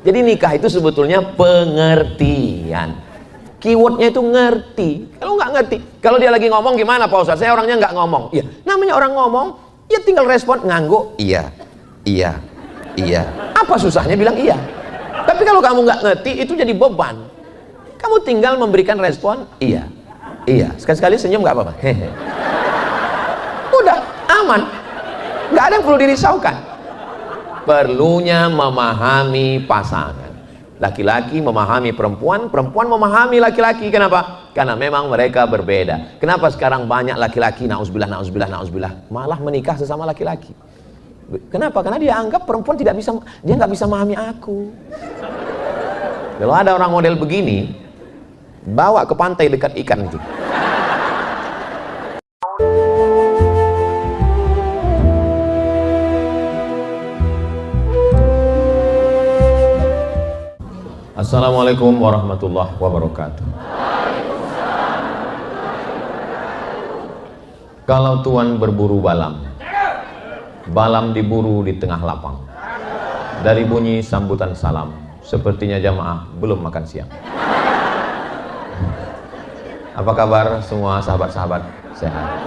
Jadi nikah itu sebetulnya pengertian. Keywordnya itu ngerti. Kalau nggak ngerti, kalau dia lagi ngomong gimana Pak Ustadz? Saya orangnya nggak ngomong. Ya, namanya orang ngomong, ya tinggal respon ngangguk. Iya, iya, iya. Apa susahnya bilang iya? Tapi kalau kamu nggak ngerti, itu jadi beban. Kamu tinggal memberikan respon iya, iya. Sekali-sekali senyum nggak apa-apa. Hehe. Udah aman, nggak ada yang perlu dirisaukan. Perlunya memahami pasangan. Laki-laki memahami perempuan, perempuan memahami laki-laki. Kenapa? Karena memang mereka berbeda. Kenapa sekarang banyak laki-laki nauzubillah, nauzubillah, nauzubillah malah menikah sesama laki-laki? Kenapa? Karena dia anggap perempuan tidak bisa, dia nggak bisa memahami aku. Kalau ada orang model begini, bawa ke pantai dekat ikan itu. Assalamualaikum warahmatullahi wabarakatuh. Kalau Tuhan berburu balam, balam diburu di tengah lapang. Dari bunyi sambutan salam, sepertinya jamaah belum makan siang. Apa kabar semua sahabat-sahabat? Sehat?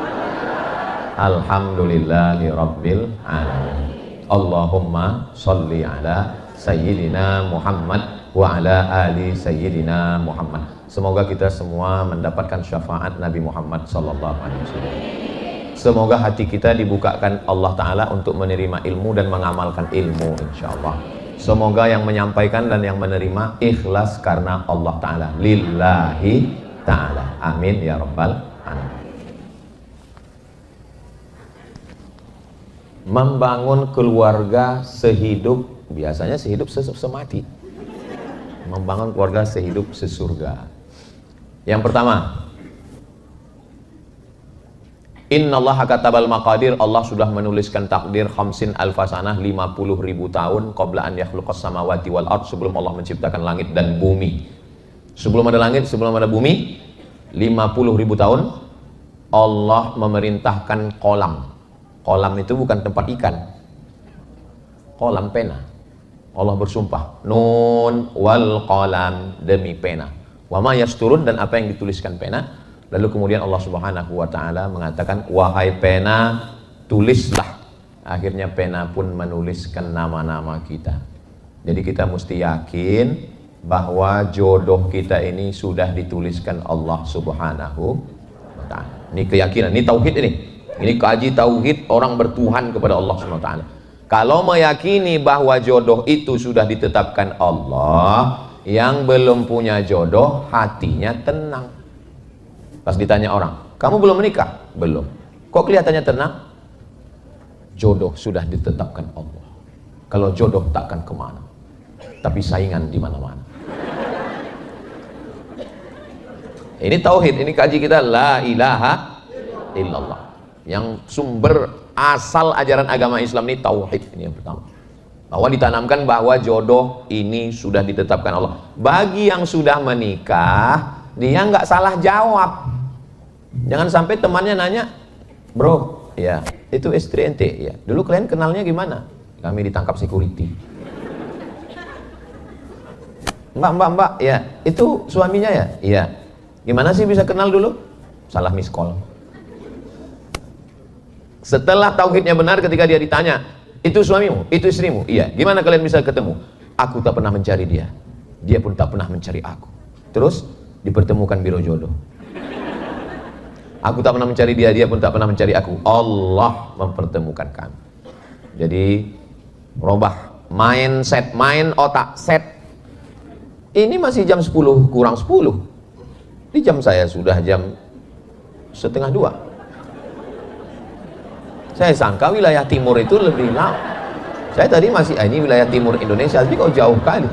Alhamdulillahi rabbil alamin. Allahumma sholli ala sayyidina Muhammad wa ala ali sayyidina Muhammad. Semoga kita semua mendapatkan syafaat Nabi Muhammad sallallahu alaihi wasallam. Semoga hati kita dibukakan Allah Ta'ala untuk menerima ilmu dan mengamalkan ilmu, insyaallah. Semoga yang menyampaikan dan yang menerima ikhlas karena Allah Ta'ala, lillahi ta'ala, amin ya rabbal alamin. Membangun keluarga sehidup, biasanya sehidup semati. Membangun keluarga sehidup sesurga. Yang pertama, innallaha katabal maqadir, Allah sudah menuliskan takdir khamsin alfasanah, 50.000 tahun qabla an yakhluqas samawati wal ard, sebelum Allah menciptakan langit dan bumi. Sebelum ada langit, sebelum ada bumi, 50.000 tahun Allah memerintahkan kolam. Kolam itu bukan tempat ikan, kolam pena. Allah bersumpah, nun wal qalam, demi pena, wa ma yasturun, dan apa yang dituliskan pena. Lalu kemudian Allah Subhanahu wa ta'ala mengatakan, wahai pena, tulislah. Akhirnya pena pun menuliskan nama-nama kita. Jadi kita mesti yakin bahwa jodoh kita ini sudah dituliskan Allah Subhanahu wa ta'ala. Ini keyakinan, ini tauhid ini. Ini kaji tauhid orang bertuhan kepada Allah Subhanahu wa ta'ala. Kalau meyakini bahwa jodoh itu sudah ditetapkan Allah, yang belum punya jodoh hatinya tenang. Pas ditanya orang, kamu belum menikah? Belum. Kok kelihatannya tenang? Jodoh sudah ditetapkan Allah. Kalau jodoh takkan kemana, tapi saingan di mana-mana. Ini tauhid, ini kaji kita, la ilaha illallah. Yang sumber asal ajaran agama Islam ini tauhid, ini yang pertama. Bahwa ditanamkan bahwa jodoh ini sudah ditetapkan Allah. Bagi yang sudah menikah, dia nggak salah jawab. Jangan sampai temannya nanya, bro, ya itu istri ente, ya dulu kalian kenalnya gimana? Kami ditangkap security. Mbak, ya itu suaminya ya? Iya. Gimana sih bisa kenal dulu? Salah miss call. Setelah tauhidnya benar, ketika dia ditanya, itu suamimu, itu istrimu? Iya. Gimana kalian bisa ketemu? Aku tak pernah mencari dia, dia pun tak pernah mencari aku. Terus dipertemukan biro jodoh. Aku tak pernah mencari dia, dia pun tak pernah mencari aku. Allah mempertemukan kami. Jadi merubah mindset, main otak, set. Ini masih jam 10 kurang 10. Di jam saya sudah jam 1:30. Saya sangka wilayah timur itu lebih lama. Saya tadi masih, ini wilayah timur Indonesia, tapi kok jauh kali.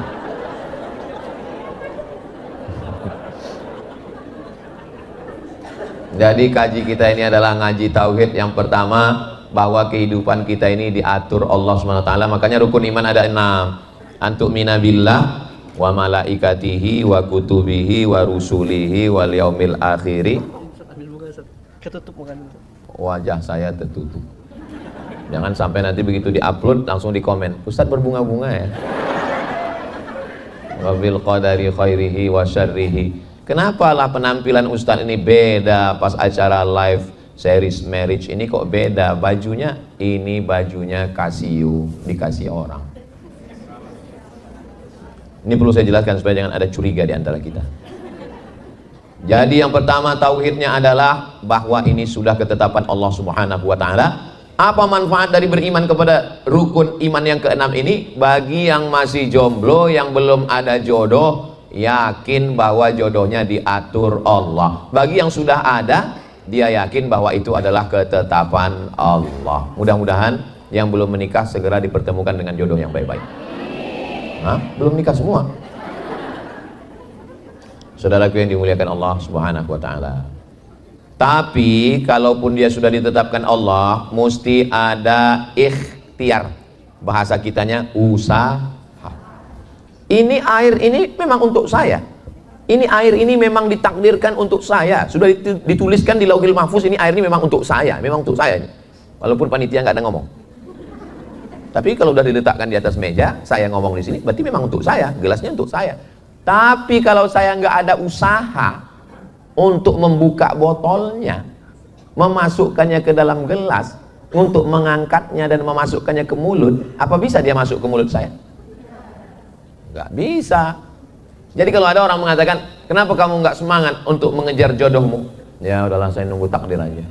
Jadi kaji kita ini adalah ngaji tauhid. Yang pertama, bahwa kehidupan kita ini diatur Allah SWT. Makanya rukun iman ada 6. Antu'mina billah wa malaikatihi wa kutubihi wa rusulihi wal yaumil akhiri. Wajah saya tertutup. Jangan sampai nanti begitu diupload langsung di komen, Ustadz berbunga-bunga ya. wa bil qadari khairihi wa syarrihi. Kenapa lah penampilan Ustadz ini beda pas acara live series marriage ini kok beda bajunya? Ini bajunya Casio, dikasih orang. Ini perlu saya jelaskan supaya jangan ada curiga di antara kita. Jadi yang pertama tauhidnya adalah bahwa ini sudah ketetapan Allah Subhanahu wa taala. Apa manfaat dari beriman kepada rukun iman yang keenam ini? Bagi yang masih jomblo, yang belum ada jodoh, yakin bahwa jodohnya diatur Allah. Bagi yang sudah ada, dia yakin bahwa itu adalah ketetapan Allah. Mudah-mudahan yang belum menikah segera dipertemukan dengan jodoh yang baik-baik. Hah? Belum nikah semua? Saudaraku yang dimuliakan Allah Subhanahu wa taala. Tapi kalaupun dia sudah ditetapkan Allah, mesti ada ikhtiar. Bahasa kitanya usaha. Ini air ini memang untuk saya. Ini air ini memang ditakdirkan untuk saya. Sudah dituliskan di Lauhil Mahfuz, ini air ini memang untuk saya, memang untuk saya. Walaupun panitia nggak ada ngomong. Tapi kalau sudah diletakkan di atas meja, saya ngomong di sini, berarti memang untuk saya, gelasnya untuk saya. Tapi kalau saya nggak ada usaha untuk membuka botolnya, memasukkannya ke dalam gelas, untuk mengangkatnya dan memasukkannya ke mulut, apa bisa dia masuk ke mulut saya? Nggak bisa. Jadi kalau ada orang mengatakan, kenapa kamu nggak semangat untuk mengejar jodohmu? Ya udahlah, saya nunggu takdir aja.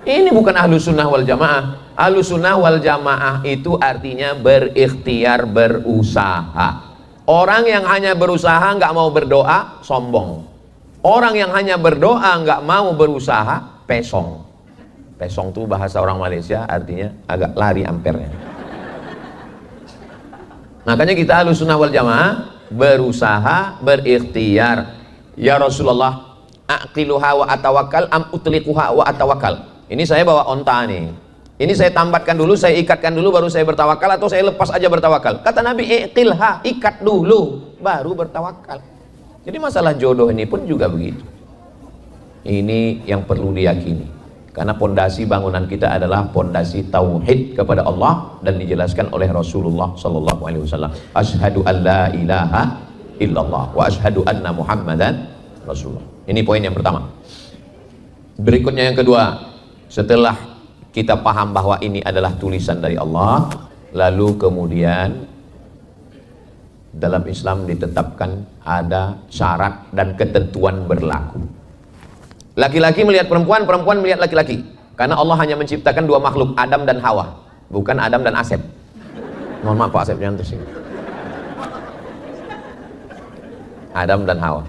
Ini bukan ahlus sunnah wal jamaah. Ahlus sunnah wal jamaah itu artinya berikhtiar, berusaha. Orang yang hanya berusaha nggak mau berdoa, sombong. Orang yang hanya berdoa nggak mau berusaha, pesong. Pesong itu bahasa orang Malaysia, artinya agak lari ampernya. Makanya kita ahlus sunnah wal jamaah berusaha, berikhtiar. Ya Rasulullah, aqiluha wa atawakal am utliquha wa atawakal. Ini saya bawa onta nih. Ini saya tambatkan dulu, saya ikatkan dulu, baru saya bertawakal, atau saya lepas aja bertawakal. Kata Nabi, iqilha, ikat dulu, baru bertawakal. Jadi masalah jodoh ini pun juga begitu. Ini yang perlu diyakini. Karena pondasi bangunan kita adalah pondasi tauhid kepada Allah, dan dijelaskan oleh Rasulullah sallallahu alaihi wasallam. Asyhadu an la ilaha illallah wa asyhadu anna Muhammadan Rasulullah. Ini poin yang pertama. Berikutnya yang kedua, setelah kita paham bahwa ini adalah tulisan dari Allah, lalu kemudian dalam Islam ditetapkan ada syarat dan ketentuan berlaku. Laki-laki melihat perempuan, perempuan melihat laki-laki. Karena Allah hanya menciptakan dua makhluk, Adam dan Hawa, bukan Adam dan Asep. Mohon maaf Pak Asep, jangan tersinggung. Adam dan Hawa.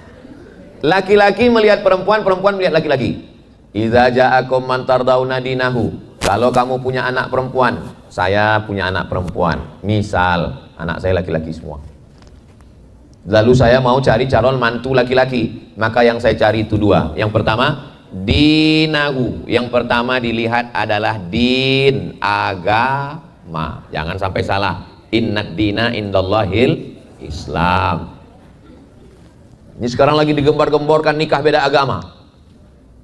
Laki-laki melihat perempuan, perempuan melihat laki-laki. Idza ja'akum man tardawna dinahu. Kalau kamu punya anak perempuan, saya punya anak perempuan, misal anak saya laki-laki semua, lalu saya mau cari calon mantu laki-laki, maka yang saya cari itu dua. Yang pertama, dinahu. Yang pertama dilihat adalah din, agama. Jangan sampai salah. Innad dina indallahil Islam. Ini sekarang lagi digembar-gemborkan nikah beda agama.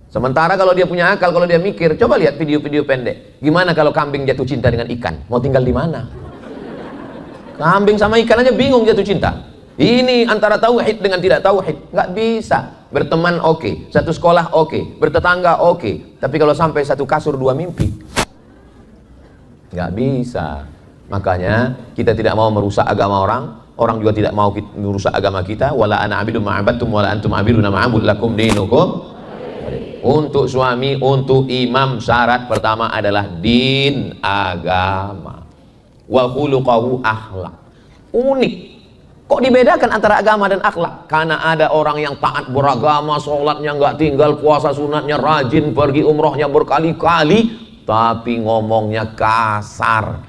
Sementara kalau dia punya akal, kalau dia mikir, coba lihat video-video pendek. Gimana kalau kambing jatuh cinta dengan ikan? Mau tinggal di mana? Kambing sama ikan aja bingung jatuh cinta. Ini antara tauhid dengan tidak tauhid, nggak bisa. Berteman oke, satu sekolah oke, bertetangga oke. Tapi kalau sampai satu kasur dua mimpi, nggak bisa. Makanya kita tidak mau merusak agama orang. Orang juga tidak mau merusak agama kita. Wala ana abidun ma'abattum wala antum abiduna ma'abud lakum dinukum. Untuk suami, untuk imam, syarat pertama adalah din, agama. Wa khuluqahu, akhlak. Unik. Kok dibedakan antara agama dan akhlak? Karena ada orang yang taat beragama, sholatnya nggak tinggal, puasa sunatnya rajin, pergi umrohnya berkali-kali, tapi ngomongnya kasar.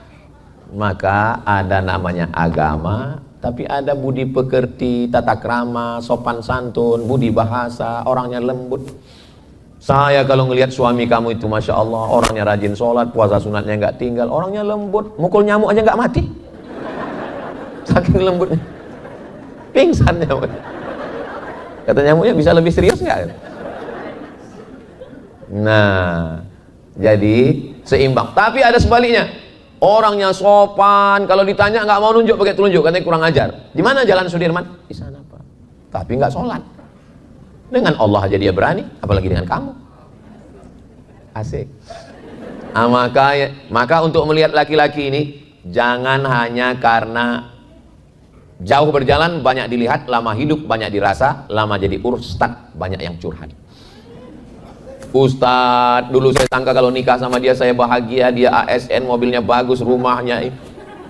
Maka ada namanya agama, tapi ada budi pekerti, tata krama, sopan santun, budi bahasa, orangnya lembut. Saya kalau ngelihat suami kamu itu Masya Allah, orangnya rajin sholat, puasa sunatnya nggak tinggal, orangnya lembut, mukul nyamuk aja nggak mati, saking lembutnya, pingsan nyamuk. Kata nyamuknya, bisa lebih serius nggak? Nah, jadi seimbang. Tapi ada sebaliknya, Orangnya sopan, kalau ditanya nggak mau nunjuk pakai telunjuk, katanya kurang ajar. Di mana Jalan Sudirman? Di sana Pak. Tapi nggak sholat. Dengan Allah aja dia berani, apalagi dengan kamu. Asik. Nah, maka untuk melihat laki-laki ini, jangan hanya karena jauh berjalan banyak dilihat, lama hidup banyak dirasa, lama jadi ustad banyak yang curhat. Ustadz, dulu saya sangka kalau nikah sama dia saya bahagia, dia ASN, mobilnya bagus, rumahnya.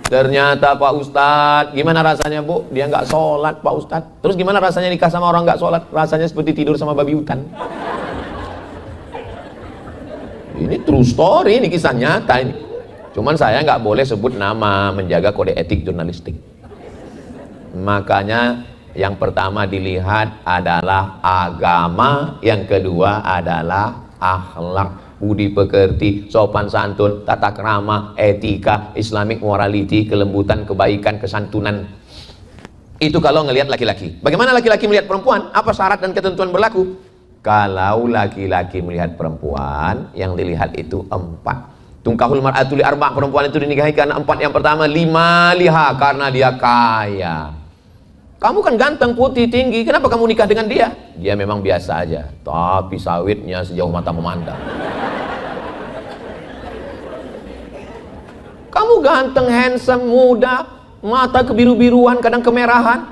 Ternyata Pak Ustadz, gimana rasanya Bu? Dia nggak sholat Pak Ustadz. Terus gimana rasanya nikah sama orang nggak sholat? Rasanya seperti tidur sama babi hutan. Ini true story, ini kisah nyata ini. Cuman saya nggak boleh sebut nama, menjaga kode etik jurnalistik. Makanya yang pertama dilihat adalah agama, yang kedua adalah akhlak, budi pekerti, sopan santun, tata krama, etika, Islamic morality, kelembutan, kebaikan, kesantunan. Itu kalau ngelihat laki-laki. Bagaimana laki-laki melihat perempuan? Apa syarat dan ketentuan berlaku? Kalau laki-laki melihat perempuan, yang dilihat itu 4. Tungkahul mar'atu li arba', perempuan itu dinikahi karena 4. Yang pertama, lima liha, karena dia kaya. Kamu kan ganteng, putih, tinggi, kenapa kamu nikah dengan dia? Dia memang biasa aja, tapi sawitnya sejauh mata memandang. Kamu ganteng, handsome, muda, mata kebiru-biruan, kadang kemerahan,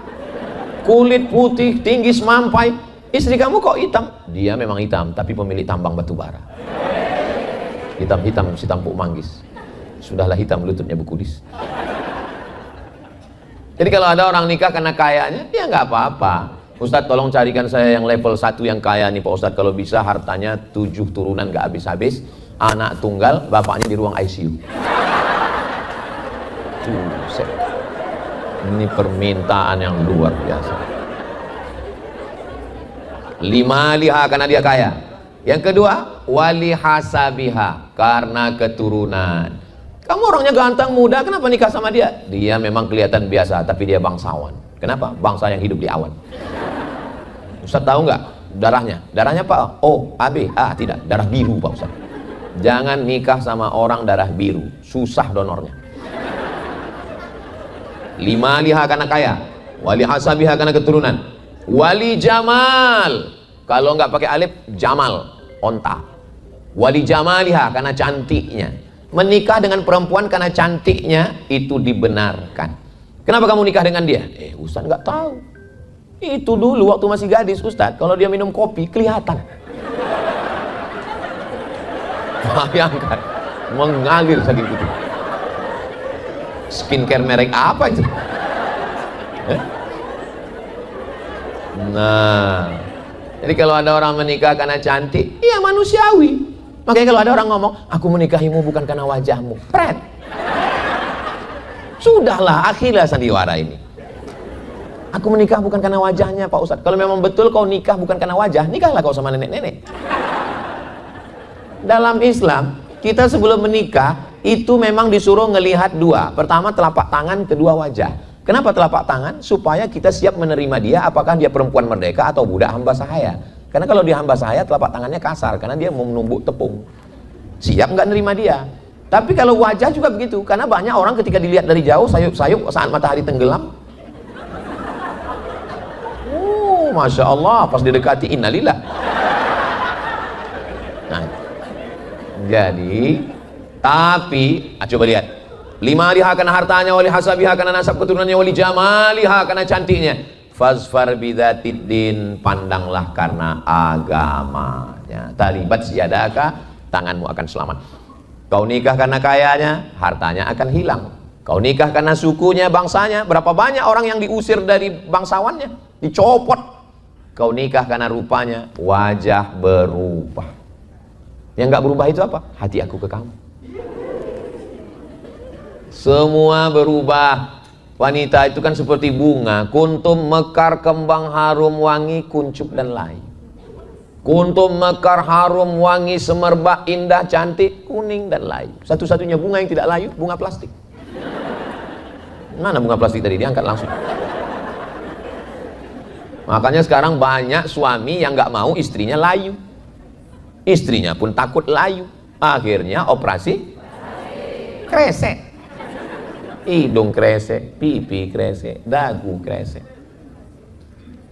kulit putih, tinggi semampai. Istri kamu kok hitam? Dia memang hitam, tapi pemilik tambang batu bara. Hitam-hitam si tampuk manggis. Sudahlah hitam lututnya Bukudis. Jadi kalau ada orang nikah karena kayanya, ya nggak apa-apa. Ustadz tolong carikan saya yang level 1 yang kaya nih Pak Ustadz. Kalau bisa hartanya 7 turunan nggak habis-habis, anak tunggal, bapaknya di ruang ICU. Ini permintaan yang luar biasa. 5 liha, karena dia kaya. Yang kedua, wali hasabiha, karena keturunan. Kamu orangnya ganteng, muda, kenapa nikah sama dia? Dia memang kelihatan biasa, tapi dia bangsawan. Kenapa? Bangsa yang hidup di awan. Ustaz tahu nggak darahnya? Darahnya Pak O, AB, A, tidak. Darah biru Pak Ustaz. Jangan nikah sama orang darah biru, susah donornya. 5 liha karena kaya, wali hasabiha karena keturunan, wali jamal, kalau nggak pakai alif, jamal, onta. Wali jamaliha karena cantiknya. Menikah dengan perempuan karena cantiknya itu dibenarkan. Kenapa kamu nikah dengan dia? Ustaz nggak tahu. Itu dulu waktu masih gadis Ustaz, kalau dia minum kopi kelihatan. Bayangkan, mengalir saking putih. Skincare merek apa itu? Nah, jadi kalau ada orang menikah karena cantik, iya manusiawi. Makanya kalau ada orang ngomong, aku menikahimu bukan karena wajahmu, pret. Sudahlah, akhirnya sandiwara ini. Aku menikah bukan karena wajahnya Pak Ustadz. Kalau memang betul kau nikah bukan karena wajah, nikahlah kau sama nenek-nenek. Dalam Islam, kita sebelum menikah, itu memang disuruh ngelihat 2. Pertama telapak tangan, kedua wajah. Kenapa telapak tangan? Supaya kita siap menerima dia, apakah dia perempuan merdeka atau budak hamba sahaya. Karena kalau dia hamba sahaya, telapak tangannya kasar, karena dia mau menumbuk tepung. Siap nggak nerima dia. Tapi kalau wajah juga begitu, karena banyak orang ketika dilihat dari jauh, sayup-sayup saat matahari tenggelam. Masya Allah, pas didekati, innalillah. Nah, jadi, tapi, coba lihat. 5 liha karena hartanya, wali hasabiha karena nasab keturunannya, wali jamaliha karena cantiknya. Fazfar bidzatiddin, pandanglah karena agamanya. Talibat siyadaka, tanganmu akan selamat. Kau nikah karena kayanya, hartanya akan hilang. Kau nikah karena sukunya, bangsanya, berapa banyak orang yang diusir dari bangsawannya, dicopot. Kau nikah karena rupanya, wajah berubah. Yang nggak berubah itu apa? Hati aku ke kamu. Semua berubah. Wanita itu kan seperti bunga, kuntum mekar, kembang harum wangi, kuncup dan layu. Kuntum mekar, harum wangi, semerbak, indah, cantik, kuning dan layu. Satu-satunya bunga yang tidak layu, bunga plastik. Mana bunga plastik tadi? Diangkat langsung. Makanya sekarang banyak suami yang nggak mau istrinya layu. Istrinya pun takut layu. Akhirnya operasi kresek. hidung kresek, pipi kresek, dagu kresek.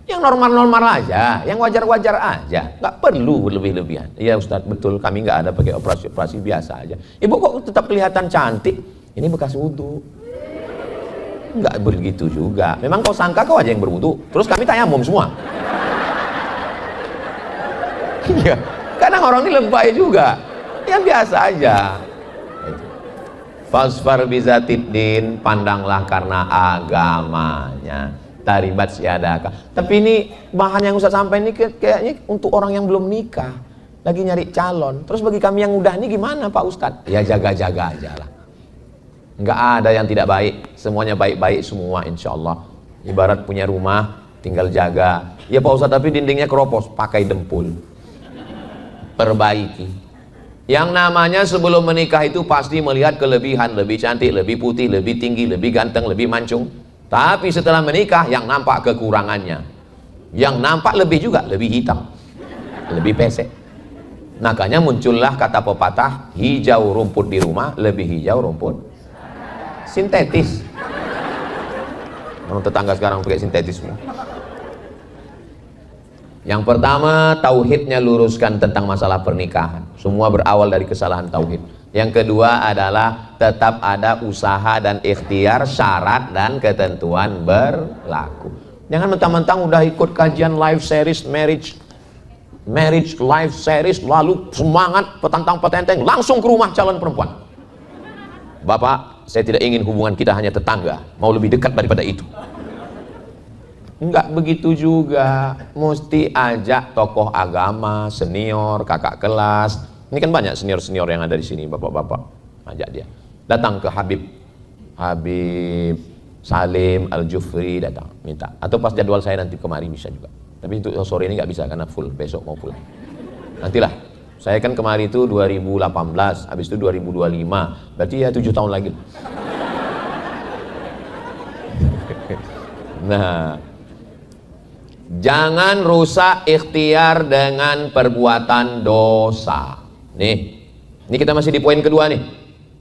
Yang normal-normal aja, yang wajar-wajar aja, nggak perlu berlebih-lebihan. Iya Ustadz, betul, kami nggak ada pakai operasi-operasi, biasa aja. Ibu kok tetap kelihatan cantik? Ini bekas wudhu. Nggak begitu juga. Memang kau sangka kau aja yang berwudhu, terus kami tayamum semua. Iya, kadang orang ini lebay juga. Ya biasa aja. Fasfar bizatiddin, pandanglah karena agamanya. Taribat siadaka. Tapi ini bahan yang Ustaz sampai ini kayaknya untuk orang yang belum nikah, lagi nyari calon. Terus bagi kami yang udah ini gimana Pak Ustadz? Ya jaga-jaga aja lah. Nggak ada yang tidak baik, semuanya baik-baik semua insya Allah. Ibarat punya rumah, tinggal jaga. Ya Pak Ustadz, tapi dindingnya keropos, pakai dempul, perbaiki. Yang namanya sebelum menikah itu pasti melihat kelebihan, lebih cantik, lebih putih, lebih tinggi, lebih ganteng, lebih mancung. Tapi setelah menikah yang nampak kekurangannya, yang nampak lebih juga, lebih hitam, lebih pesek. Makanya muncullah kata pepatah, hijau rumput di rumah lebih hijau rumput sintetis. Orang tetangga sekarang pakai sintetis semua. Yang pertama, tauhidnya luruskan tentang masalah pernikahan. Semua berawal dari kesalahan tauhid. Yang kedua adalah tetap ada usaha dan ikhtiar, syarat dan ketentuan berlaku. Jangan mentang-mentang udah ikut kajian live series marriage live series lalu semangat petantang-petenteng langsung ke rumah calon perempuan. Bapak, saya tidak ingin hubungan kita hanya tetangga, mau lebih dekat daripada itu. Enggak begitu juga, mesti ajak tokoh agama, senior, kakak kelas. Ini kan banyak senior-senior yang ada di sini, bapak-bapak. Ajak dia. Datang ke Habib Salim Al-Jufri, datang, minta. Atau pas jadwal saya nanti kemari bisa juga. Tapi untuk sore ini nggak bisa karena full, besok mau pulang. Nantilah. Saya kan kemari itu 2018, habis itu 2025. Berarti ya 7 tahun lagi. Nah, jangan rusak ikhtiar dengan perbuatan dosa. Nih, ini kita masih di poin kedua nih.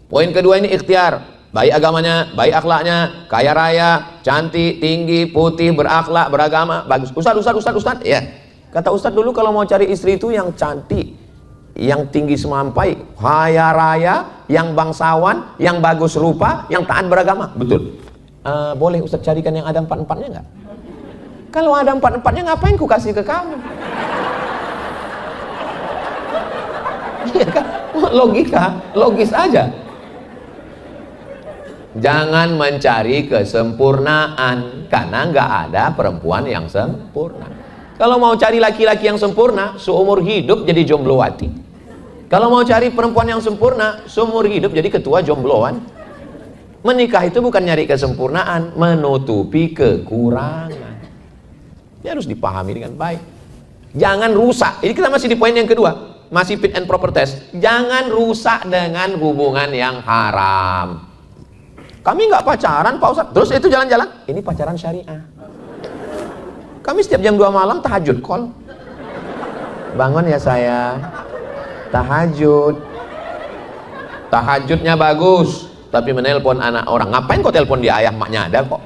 Poin kedua ini ikhtiar, baik agamanya, baik akhlaknya, kaya raya, cantik, tinggi, putih, berakhlak, beragama, bagus. Ustaz, ya. Kata Ustaz dulu kalau mau cari istri itu yang cantik, yang tinggi semampai, kaya raya, yang bangsawan, yang bagus rupa, yang taat beragama. Betul. Boleh Ustaz carikan yang ada 4-4-nya nggak? Kalau ada 4-4-nya ngapain ku kasih ke kamu? Iya kan? Logika, logis aja. Jangan mencari kesempurnaan karena nggak ada perempuan yang sempurna. Kalau mau cari laki-laki yang sempurna, seumur hidup jadi jomblowati. Kalau mau cari perempuan yang sempurna, seumur hidup jadi ketua jombloan. Menikah itu bukan nyari kesempurnaan, menutupi kekurangan. Ini harus dipahami dengan baik. Jangan rusak. Ini kita masih di poin yang kedua. Masih fit and proper test. Jangan rusak dengan hubungan yang haram. Kami nggak pacaran Pak Ustadz. Terus itu jalan-jalan. Ini pacaran syariah. Kami setiap jam 2 malam tahajud call. Bangun ya saya. Tahajud. Tahajudnya bagus. Tapi menelpon anak orang. Ngapain kok telepon dia, ayah maknya ada kok.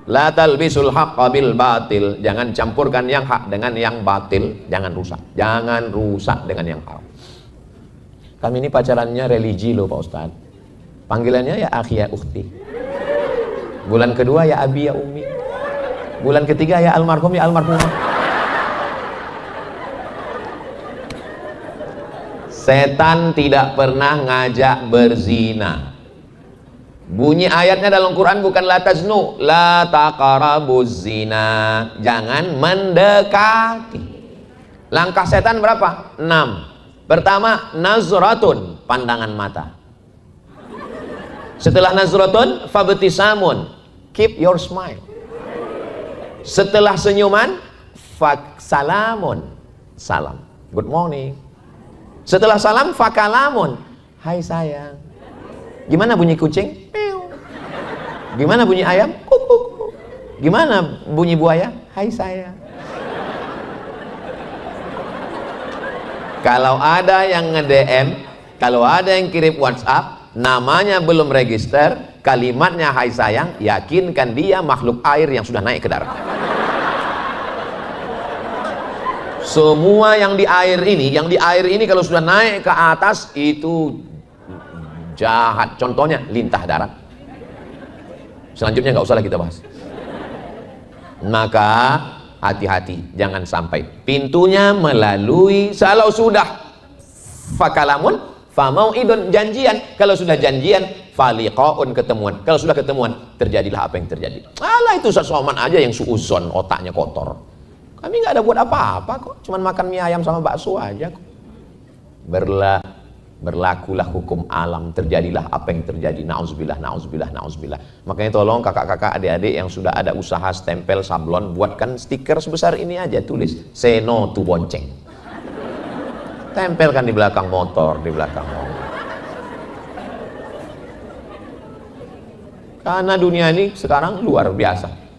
La talbisul haqqa bil batil. Jangan campurkan yang hak dengan yang batil. Jangan rusak. Jangan rusak dengan yang haram. Kami ini pacarannya religi loh Pak Ustadz. Panggilannya ya akhi ya ukhti. Bulan kedua ya abi ya umi. Bulan ketiga ya almarhum ya almarhumah. Setan tidak pernah ngajak berzina. Bunyi ayatnya dalam Quran bukan la taznu, la taqrabuz zina. Jangan mendekati. Langkah setan berapa? 6. Pertama, nazratun, pandangan mata. Setelah nazratun, fabtisamun, keep your smile. Setelah senyuman, salamun, salam, good morning. Setelah salam, fakalamun, hai sayang. Gimana bunyi kucing? Gimana bunyi ayam? Kuk. Gimana bunyi buaya? Hai saya. Kalau ada yang nge-DM, kalau ada yang kirim WhatsApp, namanya belum register, kalimatnya hai sayang, yakinkan dia makhluk air yang sudah naik ke darat. Semua yang di air ini kalau sudah naik ke atas itu jahat. Contohnya lintah darat. Selanjutnya nggak usah kita bahas. Maka hati-hati, jangan sampai pintunya melalui, kalau sudah fakalamun famauidun, janjian, kalau sudah janjian faliqaun, ketemuan, kalau sudah ketemuan terjadilah apa yang terjadi. Alah, itu Ustaz Somad aja yang suuzon, otaknya kotor. Kami nggak ada buat apa-apa kok, cuman makan mie ayam sama bakso aja kok. Berlakulah hukum alam, terjadilah apa yang terjadi. Nauzubillah, nauzubillah, nauzubillah. Makanya tolong kakak-kakak, adik-adik yang sudah ada usaha stempel sablon, buatkan stiker sebesar ini aja, tulis say no to bonceng. Tempelkan di belakang motor, di belakang mobil. Karena dunia ini sekarang luar biasa.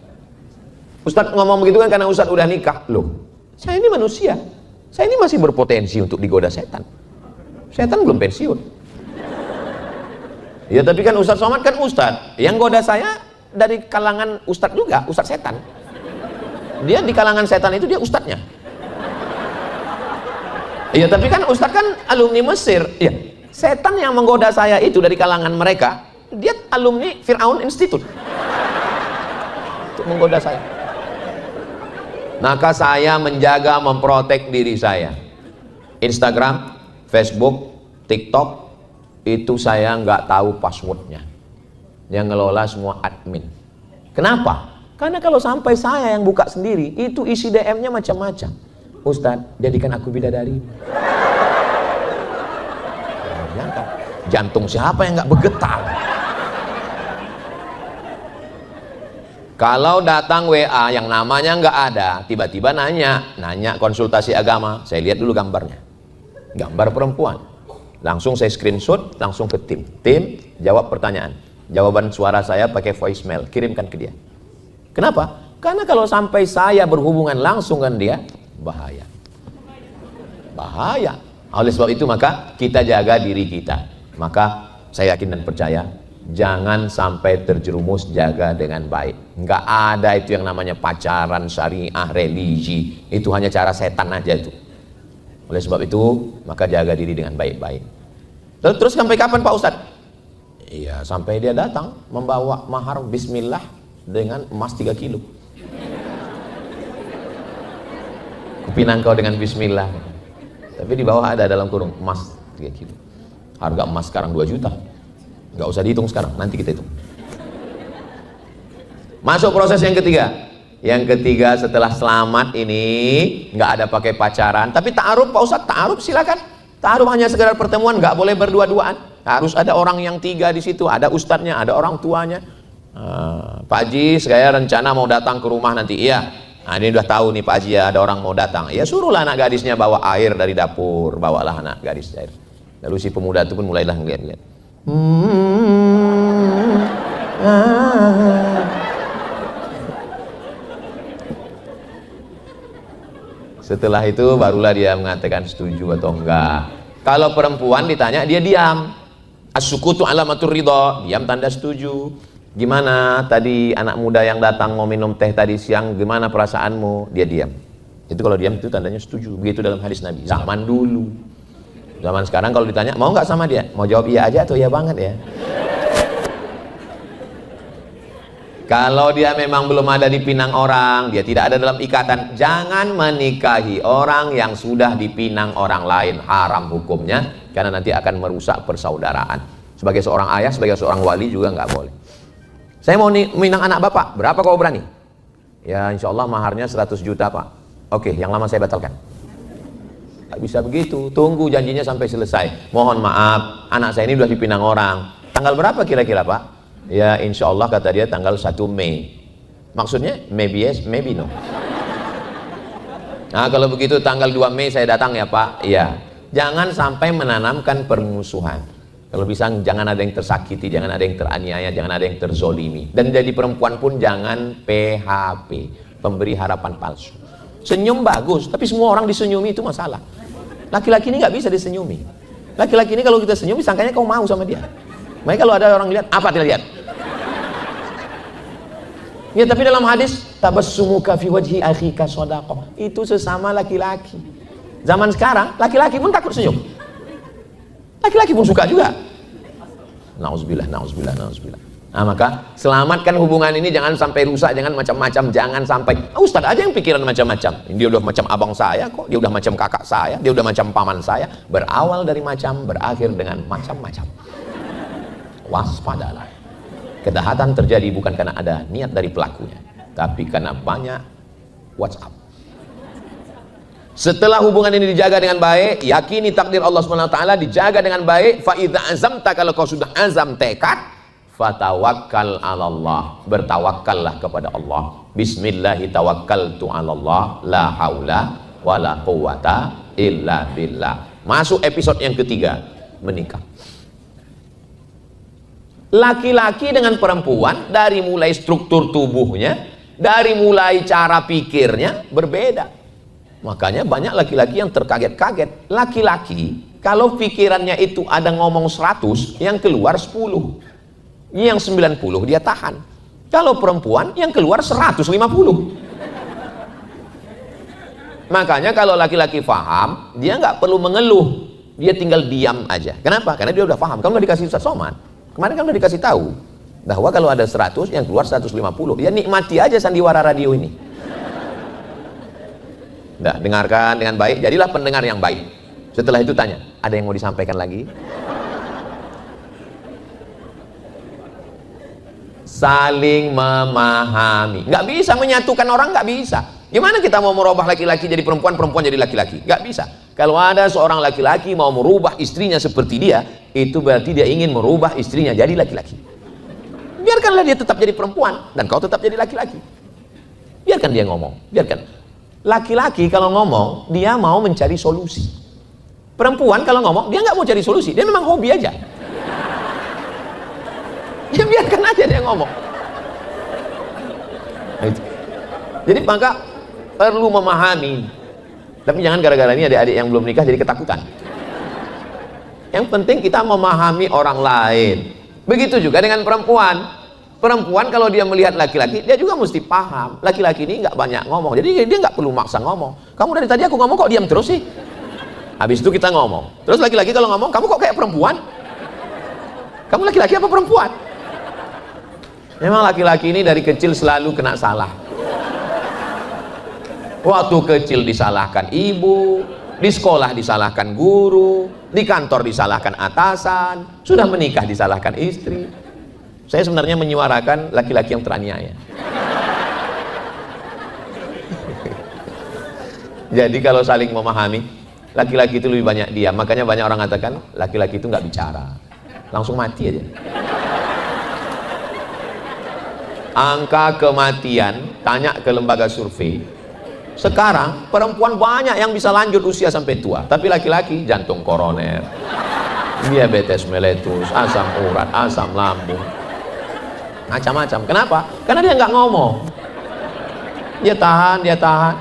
Ustadz ngomong begitu kan karena Ustadz udah nikah. Loh, saya ini manusia, saya ini masih berpotensi untuk digoda setan. Setan belum pensiun. Ya tapi kan Ustadz Somad kan Ustadz, yang goda saya dari kalangan Ustadz juga, Ustadz setan. Dia di kalangan setan itu dia Ustadznya. Iya tapi kan Ustadz kan alumni Mesir. Iya, setan yang menggoda saya itu dari kalangan mereka, dia alumni Fir'aun Institute untuk menggoda saya. Maka saya menjaga, memprotek diri saya. Instagram, Facebook, TikTok, itu saya nggak tahu passwordnya. Yang ngelola semua admin. Kenapa? Karena kalau sampai saya yang buka sendiri, itu isi DM-nya macam-macam. Ustadz, jadikan aku bidadari. Jantung siapa yang nggak bergetar? Kalau datang WA yang namanya nggak ada, tiba-tiba nanya konsultasi agama, saya lihat dulu gambarnya, gambar perempuan, langsung saya screenshot, langsung ke tim jawab pertanyaan, jawaban suara saya pakai voicemail, kirimkan ke dia. Kenapa? Karena kalau sampai saya berhubungan langsung dengan dia, bahaya. Oleh sebab itu maka kita jaga diri kita. Maka saya yakin dan percaya, jangan sampai terjerumus, jaga dengan baik. Nggak ada itu yang namanya pacaran syariah, religi, itu hanya cara setan aja itu. Oleh sebab itu maka jaga diri dengan baik-baik. Terus sampai kapan Pak Ustadz? Iya, sampai dia datang membawa mahar bismillah dengan emas 3 kilo. Kupinang kau dengan bismillah. Tapi di bawah ada dalam kurung emas 3 kilo. Harga emas sekarang 2 juta. Nggak usah dihitung sekarang, nanti kita hitung. Masuk proses yang ketiga. Yang ketiga setelah selamat ini nggak ada pakai pacaran, tapi ta'aruf Pak Ustadz, ta'aruf silakan. Ta'aruf hanya sekedar pertemuan, nggak boleh berdua-duaan. Harus ada orang yang 3 di situ, ada ustadznya, ada orang tuanya. Pak Haji, saya rencana mau datang ke rumah nanti. Iya. Nah, ini udah tahu nih Pak Haji ya, ada orang mau datang. Ya suruhlah anak gadisnya bawa air dari dapur, bawalah anak gadis air. Lalu si pemuda itu pun mulailah ngeliat-ngeliat. Setelah itu barulah dia mengatakan setuju atau enggak. Kalau perempuan ditanya dia diam. As-sukutu alamatur ridha, diam tanda setuju. Gimana tadi anak muda yang datang mau minum teh tadi siang, gimana perasaanmu? Dia diam. Itu kalau diam itu tandanya setuju. Begitu dalam hadis Nabi. Zaman dulu. Zaman sekarang kalau ditanya mau nggak sama dia, mau jawab iya aja atau iya banget ya. Kalau dia memang belum ada dipinang orang, dia tidak ada dalam ikatan, jangan menikahi orang yang sudah dipinang orang lain. Haram hukumnya, karena nanti akan merusak persaudaraan. Sebagai seorang ayah, sebagai seorang wali juga nggak boleh. Saya mau minang anak bapak, berapa kau berani? Ya insya Allah maharnya 100 juta Pak. Oke, yang lama saya batalkan. Gak bisa begitu, tunggu janjinya sampai selesai. Mohon maaf, anak saya ini sudah dipinang orang. Tanggal berapa kira-kira Pak? Ya insya Allah kata dia tanggal 1 Mei. Maksudnya maybe yes, maybe no. Nah kalau begitu tanggal 2 Mei saya datang ya Pak. Iya. Jangan sampai menanamkan permusuhan. Kalau bisa jangan ada yang tersakiti, jangan ada yang teraniaya, jangan ada yang terzolimi. Dan jadi perempuan pun jangan PHP, pemberi harapan palsu. Senyum bagus, tapi semua orang disenyumi itu masalah. Laki-laki ini nggak bisa disenyumi. Laki-laki ini kalau kita senyum, sangkanya kau mau sama dia. Makanya kalau ada orang lihat, apa tidak lihat? Ya, tapi dalam hadis, tabassumuka fi wajhi akhika shadaqah. Itu sesama laki-laki. Zaman sekarang, laki-laki pun takut senyum. Laki-laki pun suka juga. Nauzubillah, nauzubillah, nauzubillah. Nah, maka selamatkan hubungan ini, jangan sampai rusak, jangan macam-macam, jangan sampai Ustaz aja yang pikiran macam-macam. Dia udah macam abang saya kok, dia udah macam kakak saya, dia udah macam paman saya. Berawal dari macam, berakhir dengan macam-macam. Waspadalah. Kejahatan terjadi bukan karena ada niat dari pelakunya, tapi karena banyak WhatsApp. Setelah hubungan ini dijaga dengan baik, yakini takdir Allah SWT dijaga dengan baik. Fa idza azamta, kalau kau sudah azam tekad, fatawakkal 'ala Allah, bertawakkallah kepada Allah. Bismillahi tawakkaltu 'ala Allah, la haula wala quwata illa billah. Masuk episode yang ketiga, menikah. Laki-laki dengan perempuan, dari mulai struktur tubuhnya, dari mulai cara pikirnya berbeda. Makanya banyak laki-laki yang terkaget-kaget. Laki-laki kalau pikirannya itu ada ngomong 100, yang keluar 10, yang 90 dia tahan. Kalau perempuan yang keluar 150. Makanya kalau laki-laki paham, dia nggak perlu mengeluh, dia tinggal diam aja. Kenapa? Karena dia udah paham. Kamu udah dikasih Ustaz Somad, kemarin kan udah dikasih tahu bahwa kalau ada 100 yang keluar 150. Ya nikmati aja sandiwara radio ini. Nah, dengarkan dengan baik, jadilah pendengar yang baik. Setelah itu tanya, ada yang mau disampaikan lagi? Saling memahami. Nggak bisa menyatukan orang, nggak bisa. Gimana kita mau merubah laki-laki jadi perempuan, perempuan jadi laki-laki? Nggak bisa. Kalau ada seorang laki-laki mau merubah istrinya seperti dia, itu berarti dia ingin merubah istrinya jadi laki-laki. Biarkanlah dia tetap jadi perempuan dan kau tetap jadi laki-laki. Biarkan dia ngomong, biarkan. Laki-laki kalau ngomong, dia mau mencari solusi. Perempuan kalau ngomong, dia nggak mau cari solusi, dia memang hobi aja. Ya biarkan aja dia ngomong. Jadi maka perlu memahami. Tapi jangan gara-gara ini adik-adik yang belum nikah jadi ketakutan. Yang penting kita memahami orang lain. Begitu juga dengan perempuan. Perempuan kalau dia melihat laki-laki, dia juga mesti paham. Laki-laki ini nggak banyak ngomong, jadi dia nggak perlu maksa ngomong. Kamu dari tadi aku ngomong kok diam terus sih? Habis itu kita ngomong. Terus laki-laki kalau ngomong, kamu kok kayak perempuan? Kamu laki-laki apa perempuan? Memang laki-laki ini dari kecil selalu kena salah. Waktu kecil disalahkan ibu, di sekolah disalahkan guru, di kantor disalahkan atasan, sudah menikah disalahkan istri. Saya sebenarnya menyuarakan laki-laki yang teraniaya. Jadi kalau saling memahami, laki-laki itu lebih banyak diam. Makanya banyak orang mengatakan laki-laki itu nggak bicara, langsung mati aja. Angka kematian, tanya ke lembaga survei, sekarang perempuan banyak yang bisa lanjut usia sampai tua, tapi laki-laki jantung koroner, diabetes meletus, asam urat, asam lambung, macam-macam. Kenapa? Karena dia nggak ngomong, dia tahan, dia tahan.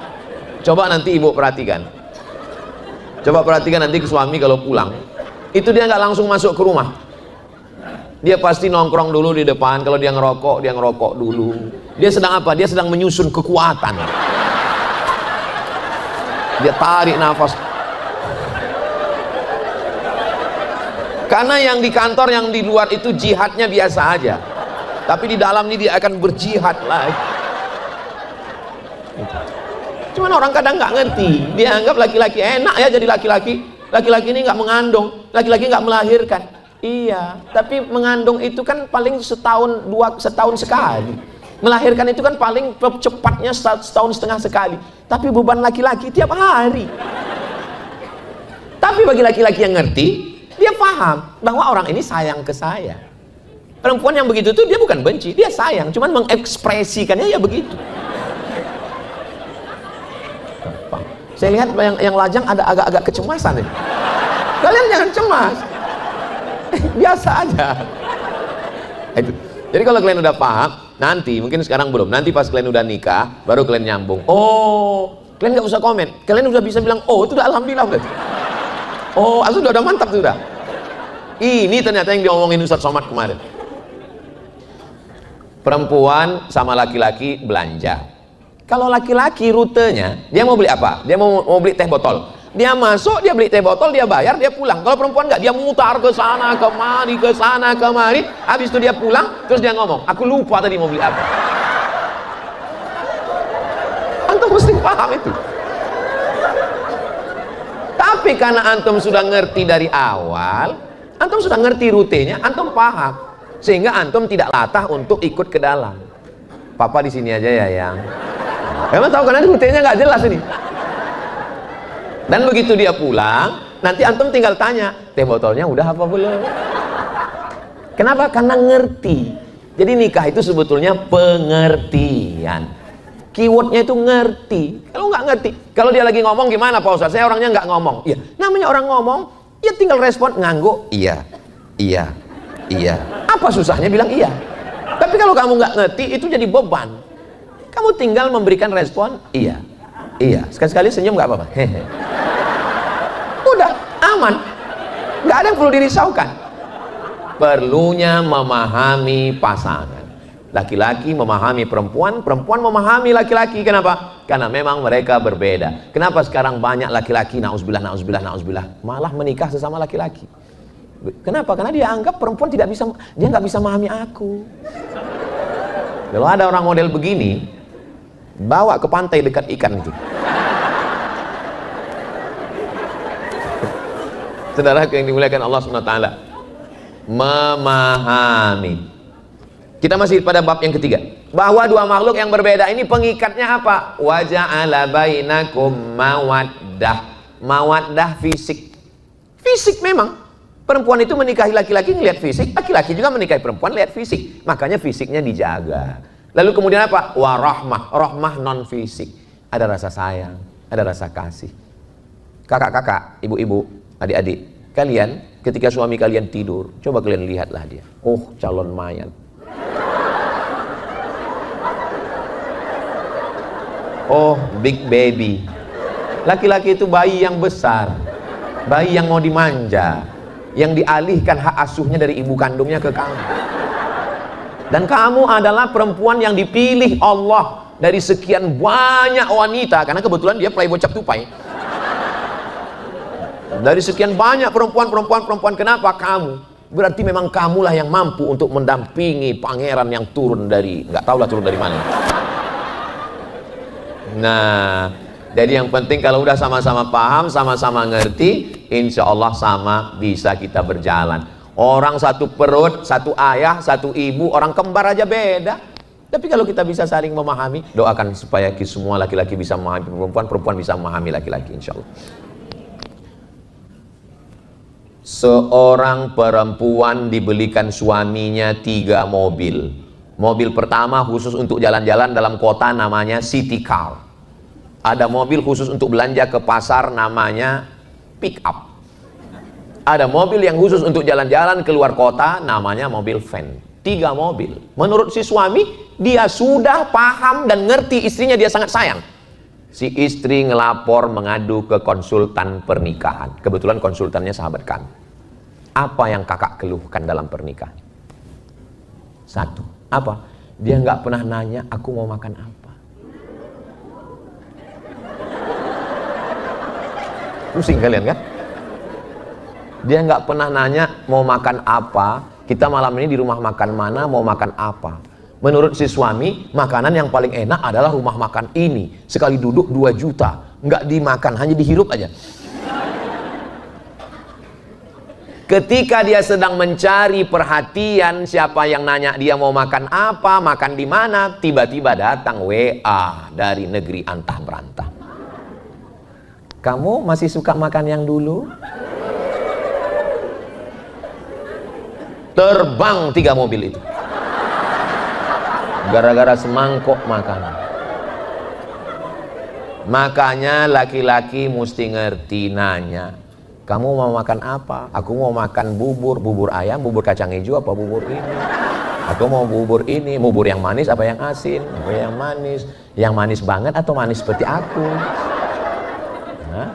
Coba nanti ibu perhatikan, coba perhatikan nanti ke suami kalau pulang, itu dia nggak langsung masuk ke rumah, dia pasti nongkrong dulu di depan. Kalau dia ngerokok dulu. Dia sedang apa? Dia sedang menyusun kekuatan. Dia tarik nafas. Karena yang di kantor, yang di luar itu jihadnya biasa aja, tapi di dalam ini dia akan berjihad lagi. Cuman orang kadang nggak ngerti, dia anggap laki-laki enak ya jadi laki-laki. Laki-laki ini nggak mengandung, laki-laki nggak melahirkan. Iya, tapi mengandung itu kan paling setahun sekali. Melahirkan itu kan paling cepatnya setahun setengah sekali. Tapi beban laki-laki tiap hari. Tapi bagi laki-laki yang ngerti, dia paham bahwa orang ini sayang ke saya. Perempuan yang begitu tuh dia bukan benci, dia sayang, cuman mengekspresikannya ya begitu. Saya lihat yang lajang ada agak-agak kecemasan ini. Kalian jangan cemas, biasa aja. Itu. Jadi kalau kalian udah paham, nanti mungkin sekarang belum, nanti pas kalian udah nikah, baru kalian nyambung. Oh, kalian nggak usah komen, kalian udah bisa bilang, oh itu udah alhamdulillah berarti. Oh, sudah mantap sudah. Ini ternyata yang diomongin Ustaz Somad kemarin. Perempuan sama laki-laki belanja. Kalau laki-laki rutenya, dia mau beli apa? Dia mau beli teh botol. Dia masuk, dia beli teh botol, dia bayar, dia pulang. Kalau perempuan enggak, dia mutar ke sana kemari, ke sana kemari. Habis itu dia pulang, terus dia ngomong, aku lupa tadi mau beli apa. Antum mesti paham itu. Tapi karena antum sudah ngerti dari awal, antum sudah ngerti rutenya, antum paham, sehingga antum tidak latah untuk ikut ke dalam. Papa di sini aja ya, yang. Emang tahu karena rutenya nggak jelas ini. Dan begitu dia pulang, nanti antum tinggal tanya, teh botolnya udah apa belum? Kenapa? Karena ngerti. Jadi nikah itu sebetulnya pengertian. Keywordnya itu ngerti. Kalau nggak ngerti, kalau dia lagi ngomong gimana Pak Ustaz? Saya orangnya nggak ngomong. Ya, namanya orang ngomong, ya tinggal respon ngangguk. Iya, iya, iya. Apa susahnya bilang iya? Tapi kalau kamu nggak ngerti, itu jadi beban. Kamu tinggal memberikan respon iya, iya. Sekali-sekali senyum nggak apa-apa. Hehe. Udah aman, nggak ada yang perlu dirisaukan. Perlunya memahami pasangan. Laki-laki memahami perempuan, perempuan memahami laki-laki. Kenapa? Karena memang mereka berbeda. Kenapa sekarang banyak laki-laki nauzubillah, nauzubillah, nauzubillah malah menikah sesama laki-laki? Kenapa? Karena dia anggap perempuan tidak bisa, dia nggak bisa memahami aku. Kalau ada orang model begini, bawa ke pantai dekat ikan itu. Saudara yang dimuliakan Allah SWT, memahami. Kita masih pada bab yang ketiga, bahwa dua makhluk yang berbeda ini pengikatnya apa? Wa ja'ala bainakum mawaddah. Mawaddah fisik. Fisik memang. Perempuan itu menikahi laki-laki ngelihat fisik, laki-laki juga menikahi perempuan lihat fisik. Makanya fisiknya dijaga. Lalu kemudian apa? Warahmah. Rahmah non fisik. Ada rasa sayang, ada rasa kasih. Kakak-kakak, ibu-ibu, adik-adik, kalian ketika suami kalian tidur, coba kalian lihatlah dia. Oh, calon mayat. Oh, big baby. Laki-laki itu bayi yang besar, bayi yang mau dimanja, yang dialihkan hak asuhnya dari ibu kandungnya ke kamu. Dan kamu adalah perempuan yang dipilih Allah dari sekian banyak wanita, karena kebetulan dia playboy cap tupai. Dari sekian banyak perempuan, kenapa kamu? Berarti memang kamulah yang mampu untuk mendampingi pangeran yang turun dari, nggak tahulah turun dari mana. Nah, jadi yang penting kalau udah sama-sama paham, sama-sama ngerti, insya Allah sama bisa kita berjalan. Orang satu perut, satu ayah, satu ibu, orang kembar aja beda. Tapi kalau kita bisa saling memahami, doakan supaya semua laki-laki bisa memahami perempuan, perempuan bisa memahami laki-laki, insya Allah. Seorang perempuan dibelikan suaminya 3 mobil. Mobil pertama khusus untuk jalan-jalan dalam kota, namanya city car. Ada mobil khusus untuk belanja ke pasar, namanya pick up. Ada mobil yang khusus untuk jalan-jalan keluar kota, namanya mobil van. 3 mobil. Menurut si suami, dia sudah paham dan ngerti istrinya dia sangat sayang. Si istri ngelapor mengadu ke konsultan pernikahan. Kebetulan konsultannya sahabat kami. Apa yang kakak keluhkan dalam pernikahan? 1. Apa? Dia nggak pernah nanya aku mau makan apa. Pusing kalian kan? Dia nggak pernah nanya mau makan apa. Kita malam ini di rumah makan mana, mau makan apa. Menurut si suami, makanan yang paling enak adalah rumah makan ini. Sekali duduk 2 juta, nggak dimakan, hanya dihirup aja. Ketika dia sedang mencari perhatian, siapa yang nanya dia mau makan apa, makan di mana, tiba-tiba datang WA dari negeri antah berantah. Kamu masih suka makan yang dulu? Terbang 3 mobil itu. Gara-gara semangkok makanan. Makanya laki-laki mesti ngerti nanya. Kamu mau makan apa? Aku mau makan bubur, bubur ayam, bubur kacang hijau, apa bubur ini? Aku mau bubur ini, bubur yang manis apa yang asin? Apa yang manis? Yang manis banget atau manis seperti aku? Hah?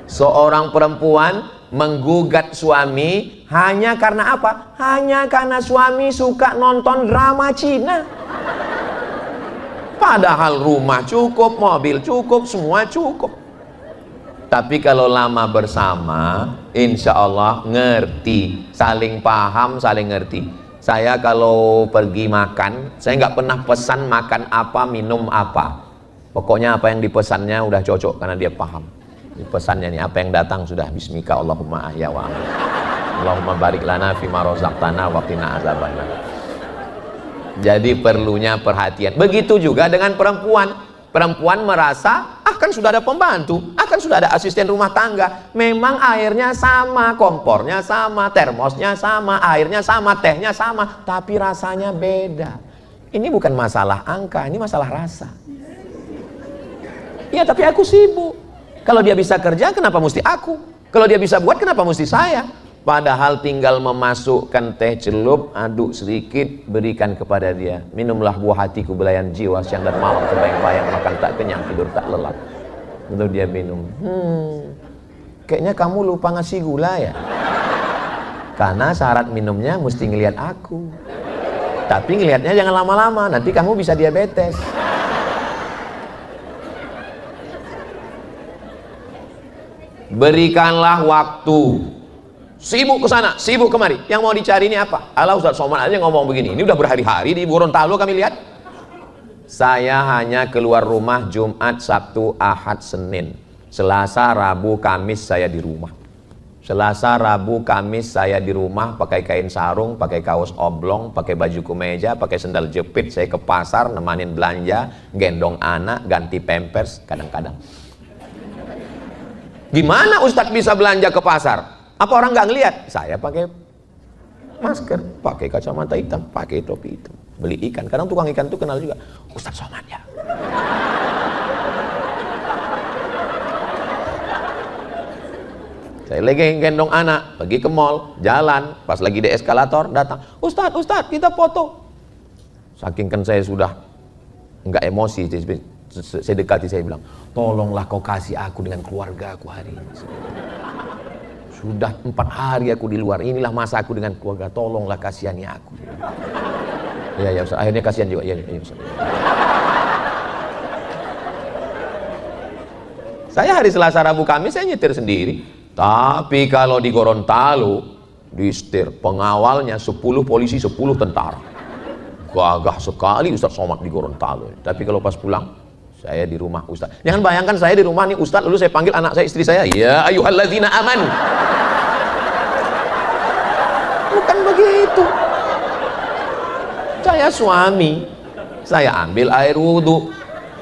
Seorang perempuan menggugat suami hanya karena apa? Hanya karena suami suka nonton drama Cina. Padahal rumah cukup, mobil cukup, semua cukup. Tapi kalau lama bersama, insya Allah ngerti, saling paham, saling ngerti. Saya kalau pergi makan, saya nggak pernah pesan makan apa, minum apa. Pokoknya apa yang dipesannya udah cocok karena dia paham. Pesannya nih, apa yang datang sudah bismika Allahumma ahya wa amin. Allahumma barik lana fima rozaqtana wa qina azabannar. Jadi perlunya perhatian. Begitu juga dengan perempuan. Perempuan merasa, kan sudah ada pembantu, kan sudah ada asisten rumah tangga. Memang airnya sama, kompornya sama, termosnya sama, airnya sama, tehnya sama, tapi rasanya beda. Ini bukan masalah angka, ini masalah rasa. Iya, tapi aku sibuk. Kalau dia bisa kerja, kenapa mesti aku? Kalau dia bisa buat, kenapa mesti saya? Padahal tinggal memasukkan teh celup, aduk sedikit, berikan kepada dia. Minumlah buah hatiku, belayan jiwa, siang dan malam terbayang-bayang, makan tak kenyang, tidur tak lelap. Lalu dia minum. Kayaknya kamu lupa ngasih gula ya? Karena syarat minumnya mesti ngelihat aku. Tapi ngelihatnya jangan lama-lama, nanti kamu bisa diabetes. Berikanlah waktu. Sibuk ke sana, sibuk kemari. Yang mau dicari ini apa? Alah, Ustaz Somad aja ngomong begini. Ini udah berhari-hari di Gorontalo kami lihat. Saya hanya keluar rumah Jumat, Sabtu, Ahad, Senin. Selasa, Rabu, Kamis saya di rumah. Selasa, Rabu, Kamis saya di rumah pakai kain sarung, pakai kaos oblong, pakai baju kemeja, pakai sendal jepit. Saya ke pasar, nemanin belanja, gendong anak, ganti pampers kadang-kadang. Gimana Ustadz bisa belanja ke pasar? Apa orang nggak ngelihat? Saya pakai masker, pakai kacamata hitam, pakai topi hitam, beli ikan. Kadang tukang ikan itu kenal juga, Ustadz Somad ya. Saya lagi gendong anak, pergi ke mall, jalan, pas lagi di eskalator, datang, Ustadz, kita foto. Saking kan saya sudah nggak emosi, saya dekati, saya bilang, tolonglah kau kasih aku dengan keluarga aku hari ini. Sudah 4 hari aku di luar, inilah masa aku dengan keluarga, tolonglah kasihani aku. Ya Ustaz, akhirnya kasihan juga. Ya Ustaz. Saya hari Selasa, Rabu, Kamis saya nyetir sendiri. Tapi kalau di Gorontalo, di setir pengawalnya 10 polisi, 10 tentara. Gagah sekali Ustaz Somad di Gorontalo. Tapi kalau pas pulang, saya di rumah Ustaz. Jangan bayangkan saya di rumah nih Ustaz, lalu saya panggil anak saya, istri saya, ya ayyuhalladzina amanu. Bukan begitu. Saya suami, saya ambil air wudhu.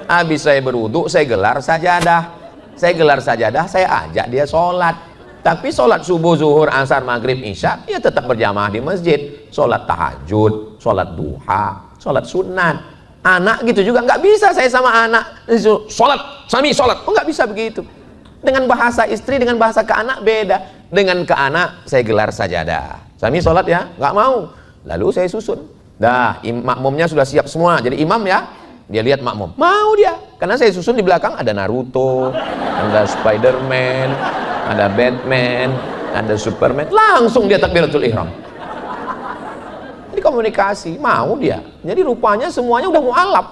Habis saya berwudhu, saya gelar sajadah. Saya ajak dia sholat. Tapi sholat subuh, zuhur, asar, maghrib, isya, ya tetap berjamaah di masjid. Sholat tahajud, sholat duha, sholat sunat. Anak gitu juga nggak bisa saya sama anak sholat, sami sholat, nggak bisa begitu. Dengan bahasa istri, dengan bahasa ke anak beda. Dengan ke anak saya gelar sajadah, sami sholat ya, nggak mau. Lalu saya susun, dah makmumnya sudah siap semua, jadi imam ya. Dia lihat makmum, mau dia, karena saya susun di belakang ada Naruto, ada Spiderman, ada Batman, ada Superman, langsung dia takbiratul ihram. Jadi komunikasi, mau dia. Jadi rupanya semuanya udah mualaf.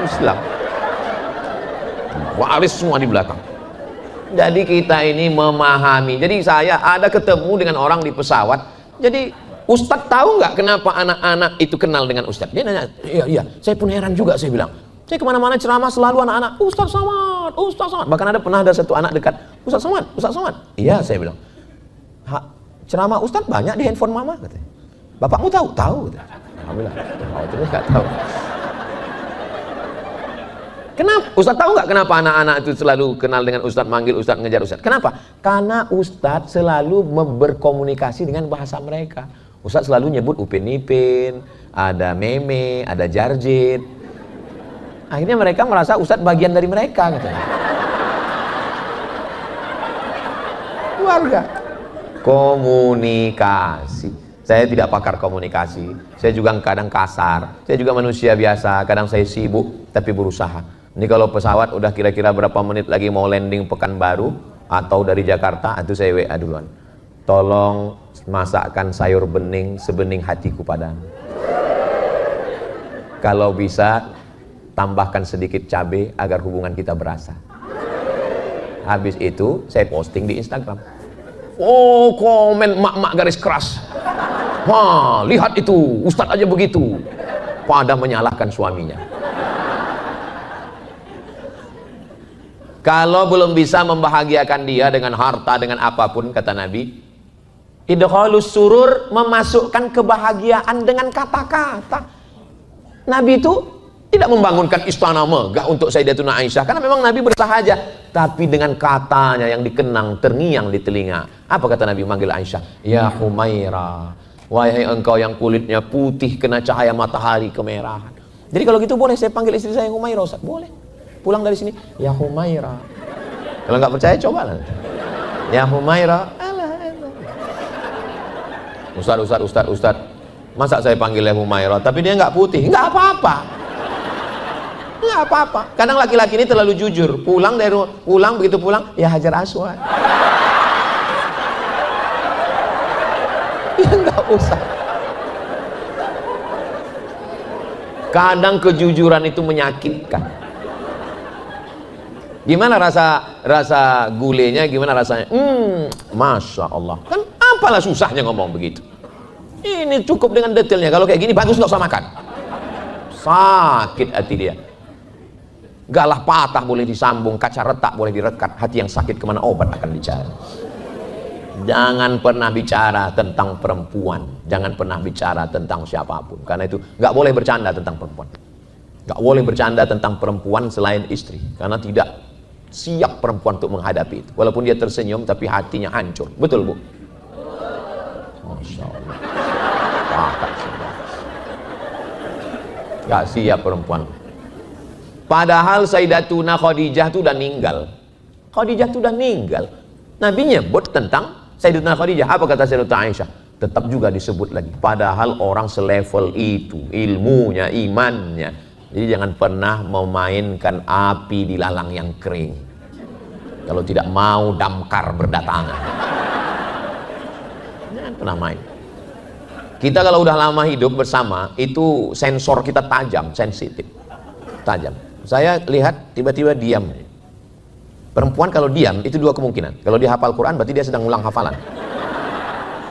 Islam. Waris semua di belakang. Jadi kita ini memahami. Jadi saya ada ketemu dengan orang di pesawat. Jadi Ustadz tahu nggak kenapa anak-anak itu kenal dengan Ustadz? Dia nanya, iya. Saya pun heran juga, saya bilang. Saya kemana-mana ceramah selalu anak-anak, Ustadz Somad. Bahkan pernah ada satu anak dekat, Ustadz Somad. Iya, saya bilang. Ceramah Ustadz banyak di handphone mama, katanya. Bapakmu tahu? Tahu, katanya. Alhamdulillah. Terus nggak tahu. Kenapa? Ustadz tahu nggak kenapa anak-anak itu selalu kenal dengan Ustadz, manggil Ustadz, ngejar Ustadz? Kenapa? Karena Ustadz selalu berkomunikasi dengan bahasa mereka. Ustadz selalu nyebut Upin Ipin, ada Meme, ada Jarjit. Akhirnya mereka merasa Ustadz bagian dari mereka, katanya. Keluarga. Komunikasi. Saya tidak pakar komunikasi. Saya juga kadang kasar. Saya juga manusia biasa. Kadang saya sibuk, tapi berusaha. Ini kalau pesawat udah kira-kira berapa menit lagi mau landing Pekanbaru, atau dari Jakarta, itu saya WA duluan. Tolong masakkan sayur bening sebening hatiku padamu. Kalau bisa tambahkan sedikit cabai agar hubungan kita berasa. Habis itu saya posting di Instagram. Oh, komen mak-mak garis keras. Wah, lihat itu, Ustadz aja begitu. Pada menyalahkan suaminya. Kalau belum bisa membahagiakan dia dengan harta, dengan apapun, kata Nabi, idkhalus surur, memasukkan kebahagiaan dengan kata-kata. Nabi itu tidak membangunkan istana megah untuk Sayyidatuna Aisyah, karena memang Nabi bersahaja, tapi dengan katanya yang dikenang, terngiang di telinga. Apa kata Nabi manggil Aisyah? Ya Humaira, wahai engkau yang kulitnya putih kena cahaya matahari kemerahan. Jadi kalau gitu boleh saya panggil istri saya Humaira, Ustaz? Boleh. Pulang dari sini, ya Humaira. Kalau nggak percaya coba lah. Ya Humaira. Ustaz. Masa saya panggil ya Humaira, tapi dia nggak putih? Nggak apa-apa. Nggak apa-apa. Kadang laki-laki ini terlalu jujur. Begitu pulang, ya Hajar Aswad. Ya nggak usah. Kadang kejujuran itu menyakitkan. Gimana rasa gulenya, gimana rasanya? Masya Allah. Kan apalah susahnya ngomong begitu. Ini cukup dengan detailnya. Kalau kayak gini bagus, nggak usah makan. Sakit hati dia. Galah patah boleh disambung, kaca retak boleh direkat. Hati yang sakit kemana obat akan dicari. Jangan pernah bicara tentang perempuan. Jangan pernah bicara tentang siapapun. Karena itu nggak boleh bercanda tentang perempuan. Nggak boleh bercanda tentang perempuan selain istri. Karena tidak siap perempuan untuk menghadapi itu. Walaupun dia tersenyum tapi hatinya hancur. Betul, Bu? Masya Allah. Gak siap perempuan. Padahal Sayyidatuna Khadijah itu udah meninggal. Nabi nyebut tentang Sayyidatuna Khadijah. Apa kata Sayyidatuna Aisyah? Tetap juga disebut lagi. Padahal orang selevel itu, ilmunya, imannya. Jadi jangan pernah memainkan api di lalang yang kering. Kalau tidak mau damkar berdatangan. Jangan pernah main. Kita kalau udah lama hidup bersama, itu sensor kita tajam, sensitif. Tajam. Saya lihat tiba-tiba diam. Perempuan kalau diam, itu dua kemungkinan. Kalau dia hafal Quran, berarti dia sedang ngulang hafalan.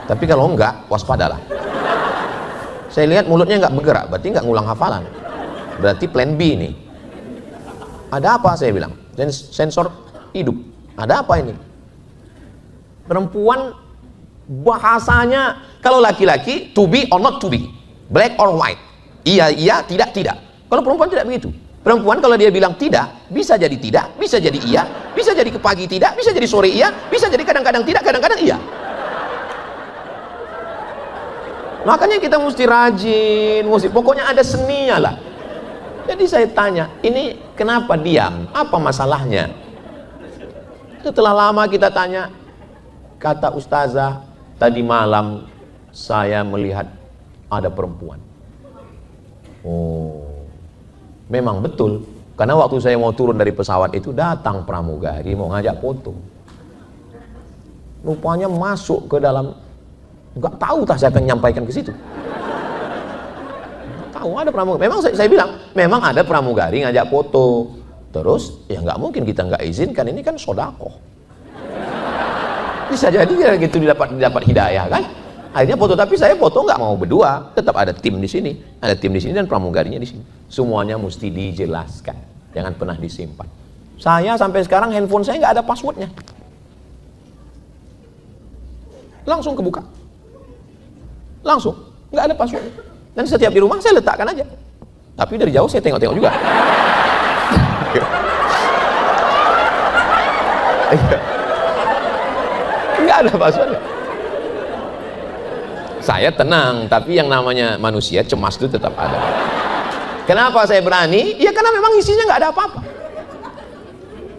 Tapi kalau enggak, waspadalah. Saya lihat mulutnya enggak bergerak, berarti enggak ngulang hafalan. Berarti plan B ini. Ada apa, saya bilang? Sensor hidup. Ada apa ini? Perempuan bahasanya, kalau laki-laki to be or not to be, black or white, iya, tidak. Kalau perempuan tidak begitu. Perempuan kalau dia bilang tidak, bisa jadi tidak, bisa jadi iya, bisa jadi ke pagi tidak, bisa jadi sore iya, bisa jadi kadang-kadang tidak, kadang-kadang iya. Makanya kita mesti rajin, pokoknya ada seninya lah. Jadi saya tanya, ini kenapa diam? Apa masalahnya? Setelah lama kita tanya, kata ustazah, tadi malam saya melihat ada perempuan. Oh, memang betul. Karena waktu saya mau turun dari pesawat itu, datang pramugari mau ngajak foto. Rupanya masuk ke dalam, nggak tahu tak saya akan menyampaikan ke situ. Tahu ada pramugari. Memang saya bilang, memang ada pramugari ngajak foto. Terus ya nggak mungkin kita nggak izinkan, ini kan sodakoh. Bisa jadi ya gitu didapat hidayah kan. Akhirnya foto, tapi saya foto nggak mau berdua, tetap ada tim di sini, dan pramugarinya di sini. Semuanya mesti dijelaskan, jangan pernah disimpan. Saya sampai sekarang handphone saya nggak ada passwordnya, langsung kebuka, langsung nggak ada passwordnya. Dan setiap di rumah saya letakkan aja, tapi dari jauh saya tengok-tengok juga. Nggak ada passwordnya. Saya tenang, tapi yang namanya manusia cemas itu tetap ada. Kenapa saya berani? Ya karena memang isinya nggak ada apa-apa.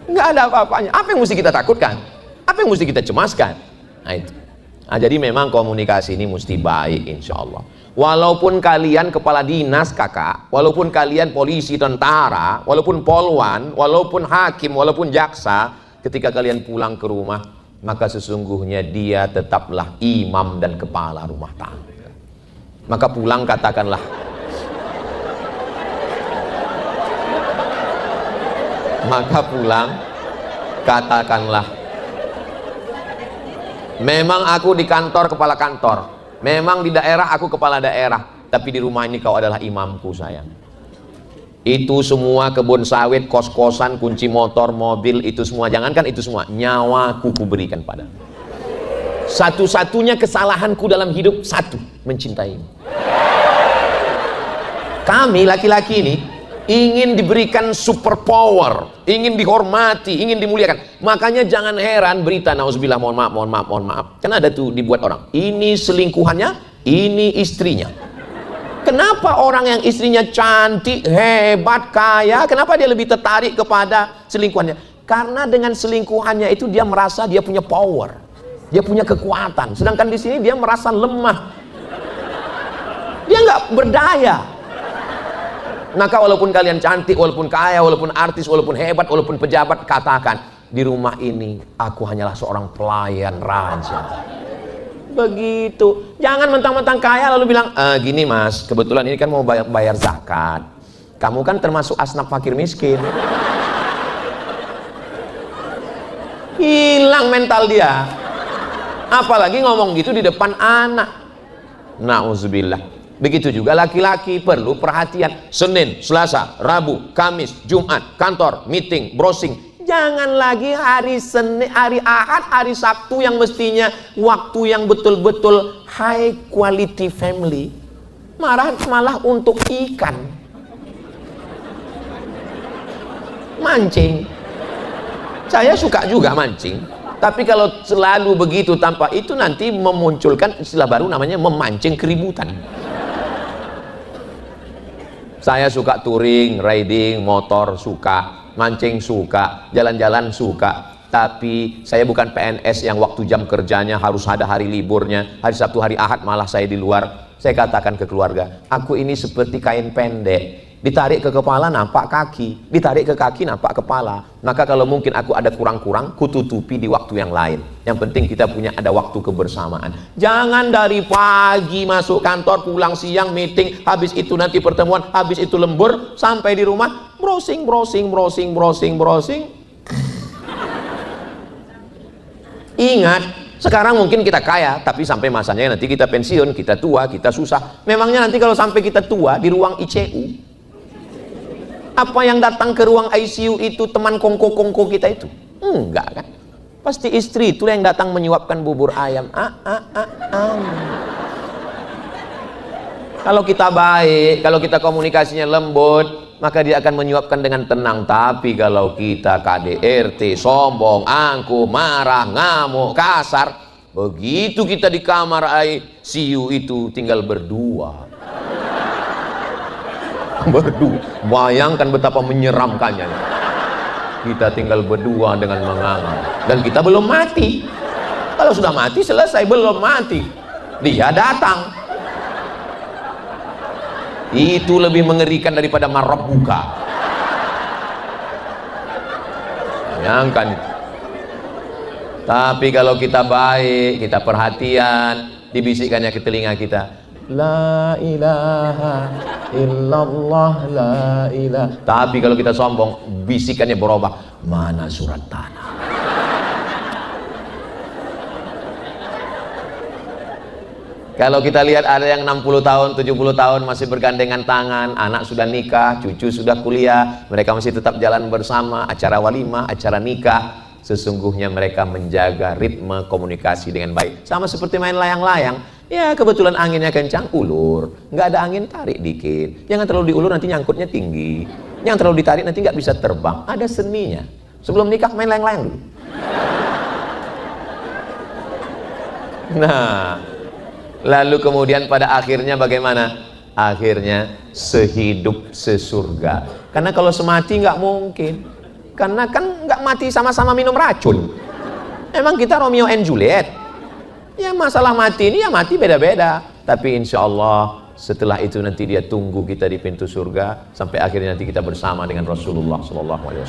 Nggak ada apa-apanya. Apa yang mesti kita takutkan? Apa yang mesti kita cemaskan? Nah itu. Nah, jadi memang komunikasi ini mesti baik, insya Allah. Walaupun kalian kepala dinas kakak, walaupun kalian polisi, tentara, walaupun polwan, walaupun hakim, walaupun jaksa, ketika kalian pulang ke rumah, maka sesungguhnya dia tetaplah imam dan kepala rumah tangga. Maka pulang katakanlah, maka pulang katakanlah, memang aku di kantor kepala kantor, memang di daerah aku kepala daerah, tapi di rumah ini kau adalah imamku sayang. Itu semua kebun sawit, kos-kosan, kunci motor, mobil, itu semua, jangankan itu semua, nyawaku kuberikan padamu. Satu-satunya kesalahanku dalam hidup, satu, mencintaimu. Kami laki-laki ini ingin diberikan super power, ingin dihormati, ingin dimuliakan. Makanya jangan heran berita, nauzubillah, mohon maaf. Kan ada tuh dibuat orang, ini selingkuhannya, ini istrinya. Kenapa orang yang istrinya cantik, hebat, kaya, kenapa dia lebih tertarik kepada selingkuhannya? Karena dengan selingkuhannya itu dia merasa dia punya power, dia punya kekuatan. Sedangkan di sini dia merasa lemah, dia nggak berdaya. Maka walaupun kalian cantik, walaupun kaya, walaupun artis, walaupun hebat, walaupun pejabat, katakan, di rumah ini aku hanyalah seorang pelayan raja. Begitu. Jangan mentang-mentang kaya lalu bilang, gini mas, kebetulan ini kan mau bayar zakat, kamu kan termasuk asnaf fakir miskin. Hilang mental dia. Apalagi ngomong gitu di depan anak. Nauzubillah. Begitu juga laki-laki perlu perhatian. Senin, Selasa, Rabu, Kamis, Jumat, kantor, meeting, browsing. Jangan lagi hari Senin, hari Ahad, hari Sabtu yang mestinya waktu yang betul-betul high quality family, malah untuk ikan, mancing. Saya suka juga mancing, tapi kalau selalu begitu tanpa itu nanti memunculkan istilah baru namanya memancing keributan. Saya suka touring, riding, motor suka, mancing suka, jalan-jalan suka, tapi saya bukan PNS yang waktu jam kerjanya harus ada hari liburnya, hari Sabtu, hari Ahad malah saya di luar. Saya katakan ke keluarga, aku ini seperti kain pendek, ditarik ke kepala nampak kaki, ditarik ke kaki nampak kepala. Maka kalau mungkin aku ada kurang-kurang, kututupi di waktu yang lain. Yang penting kita punya ada waktu kebersamaan. Jangan dari pagi masuk kantor, pulang siang meeting, habis itu nanti pertemuan, habis itu lembur, sampai di rumah browsing. Ingat, sekarang mungkin kita kaya, tapi sampai masanya nanti kita pensiun, kita tua, kita susah. Memangnya nanti kalau sampai kita tua di ruang ICU, apa yang datang ke ruang ICU itu teman kongko-kongko kita itu? Enggak kan? Pasti istri itu yang datang menyuapkan bubur ayam. Kalau kita baik, kalau kita komunikasinya lembut, maka dia akan menyuapkan dengan tenang. Tapi kalau kita KDRT, sombong, angkuh, marah, ngamuk, kasar, begitu kita di kamar ICU itu tinggal berdua. Bayangkan betapa menyeramkannya. Kita tinggal berdua dengan menganga, dan kita belum mati. Kalau sudah mati selesai, belum mati dia datang. Itu lebih mengerikan daripada marabbuka. Bayangkan. Tapi kalau kita baik, kita perhatian, dibisikkannya ke telinga kita, la ilaha illallah, la ilaha. Tapi kalau kita sombong, bisikannya berubah, mana surat tanah. Kalau kita lihat ada yang 60 tahun, 70 tahun masih bergandengan tangan, anak sudah nikah, cucu sudah kuliah, mereka masih tetap jalan bersama, acara walimah, acara nikah. Sesungguhnya mereka menjaga ritme komunikasi dengan baik. Sama seperti main layang-layang. Ya kebetulan anginnya kencang, ulur. Nggak ada angin, tarik dikit. Jangan terlalu diulur, nanti nyangkutnya tinggi. Jangan terlalu ditarik, nanti nggak bisa terbang. Ada seninya. Sebelum nikah main layang-layang dulu. Nah, lalu kemudian pada akhirnya bagaimana? Akhirnya sehidup sesurga. Karena kalau semati nggak mungkin. Karena kan nggak mati sama-sama minum racun. Emang kita Romeo and Juliet? Ya masalah mati ini ya mati beda-beda. Tapi insya Allah setelah itu nanti dia tunggu kita di pintu surga sampai akhirnya nanti kita bersama dengan Rasulullah SAW.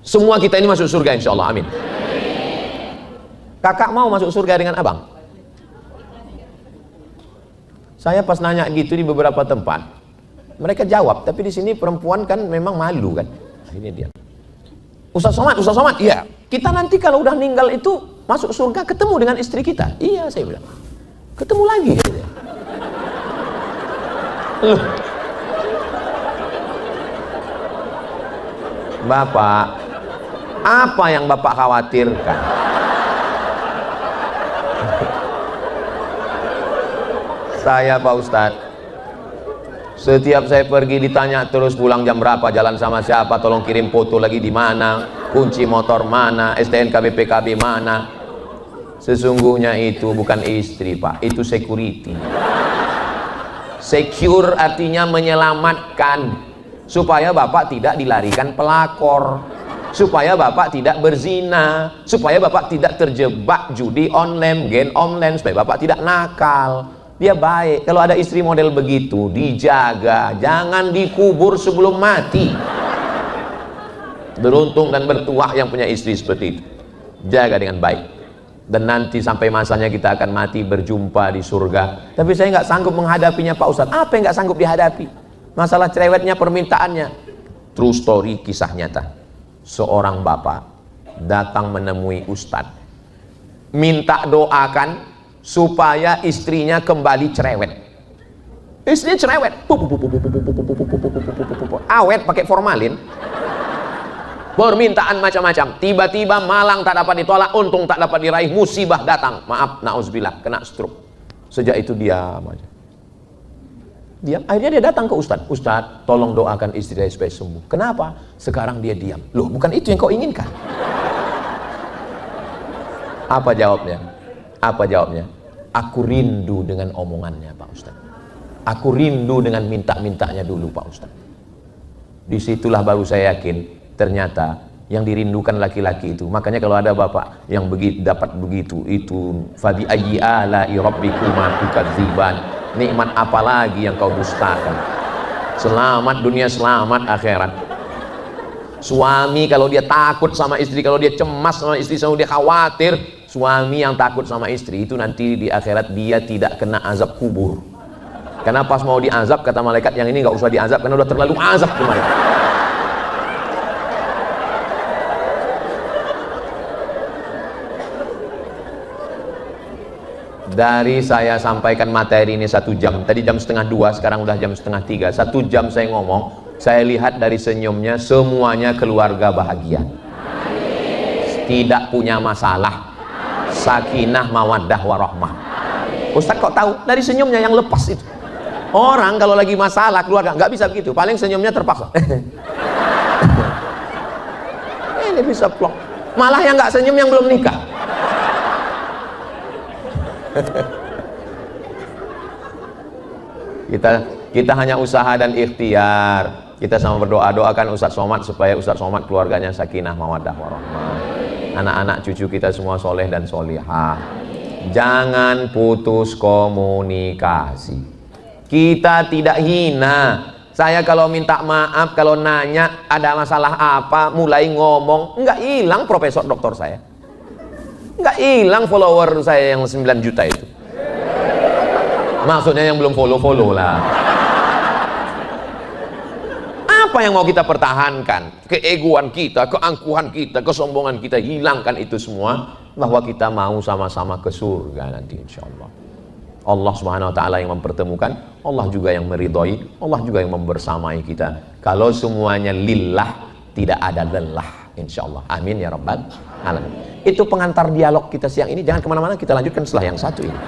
Semua kita ini masuk surga insya Allah, amin. Kakak mau masuk surga dengan abang? Saya pas nanya gitu di beberapa tempat, mereka jawab, tapi di sini perempuan kan memang malu kan. Akhirnya dia, Ustaz Somad, iya. Kita nanti kalau udah meninggal itu masuk surga ketemu dengan istri kita. Iya, saya bilang. Ketemu lagi. Loh. Bapak, apa yang Bapak khawatirkan? Saya Pak Ustadz, setiap saya pergi ditanya terus pulang jam berapa, jalan sama siapa, tolong kirim foto lagi di mana, kunci motor mana, STNK BPKB mana. Sesungguhnya itu bukan istri Pak, itu security. Secure artinya menyelamatkan, supaya Bapak tidak dilarikan pelakor, supaya Bapak tidak berzina, supaya Bapak tidak terjebak judi online, game online, supaya Bapak tidak nakal. Dia baik. Kalau ada istri model begitu, dijaga, jangan dikubur sebelum mati. Beruntung dan bertuah yang punya istri seperti itu. Jaga dengan baik. Dan nanti sampai masanya kita akan mati berjumpa di surga. Tapi saya nggak sanggup menghadapinya Pak Ustadz. Apa yang nggak sanggup dihadapi? Masalah cerewetnya, permintaannya. True story, kisah nyata. Seorang bapak datang menemui Ustadz, minta doakan supaya istrinya kembali cerewet. Istrinya cerewet, awet pakai formalin, permintaan macam-macam. Tiba-tiba malang tak dapat ditolak, untung tak dapat diraih, musibah datang. Maaf, nauzubillah, kena stroke. Sejak itu diam aja. Diam. Akhirnya dia datang ke Ustadz. Ustadz, tolong doakan istri saya supaya sembuh. Kenapa? Sekarang dia diam. Loh, bukan itu yang kau inginkan. Apa jawabnya? Apa jawabnya? Aku rindu dengan omongannya Pak Ustadz. Aku rindu dengan minta-mintanya dulu Pak Ustadz. Disitulah baru saya yakin ternyata yang dirindukan laki-laki itu. Makanya kalau ada bapak yang dapat begitu, itu fabi ayyi ala'i rabbikuma tukadziban, nikmat apa lagi yang kau dustakan. Selamat dunia, selamat akhirat. Suami kalau dia takut sama istri, kalau dia cemas sama istri, kalau dia khawatir, suami yang takut sama istri itu nanti di akhirat dia tidak kena azab kubur. Karena pas mau diazab kata malaikat, yang ini nggak usah diazab karena udah terlalu azab kemarin. Dari saya sampaikan materi ini 1 jam, tadi jam setengah 2, sekarang udah jam setengah 3, 1 jam saya ngomong. Saya lihat dari senyumnya semuanya keluarga bahagia, tidak punya masalah, sakinah mawaddah warahmah. Ustadz kok tahu? Dari senyumnya yang lepas itu. Orang kalau lagi masalah keluarga nggak bisa begitu, paling senyumnya terpaksa. Ini bisa plok. Malah yang nggak senyum yang belum nikah. Kita hanya usaha dan ikhtiar. Kita sama berdoa, doakan Ustadz Somad supaya Ustadz Somad keluarganya sakinah mawaddah warahmah, anak-anak cucu kita semua soleh dan solihah. Jangan putus komunikasi. Kita tidak hina. Saya kalau minta maaf, kalau nanya ada masalah apa, mulai ngomong, nggak hilang profesor doktor saya, nggak hilang follower saya yang 9 juta itu. Maksudnya yang belum follow lah. Apa yang mau kita pertahankan? Keegoan kita, keangkuhan kita, kesombongan kita, hilangkan itu semua, bahwa kita mau sama-sama ke surga nanti insyaallah. Allah Subhanahu wa taala yang mempertemukan, Allah juga yang meridhoi, Allah juga yang membersamai kita. Kalau semuanya lillah, tidak ada lelah insyaallah. Amin ya rabbal alamin. Itu pengantar dialog kita siang ini. Jangan kemana-mana, kita lanjutkan setelah yang satu ini.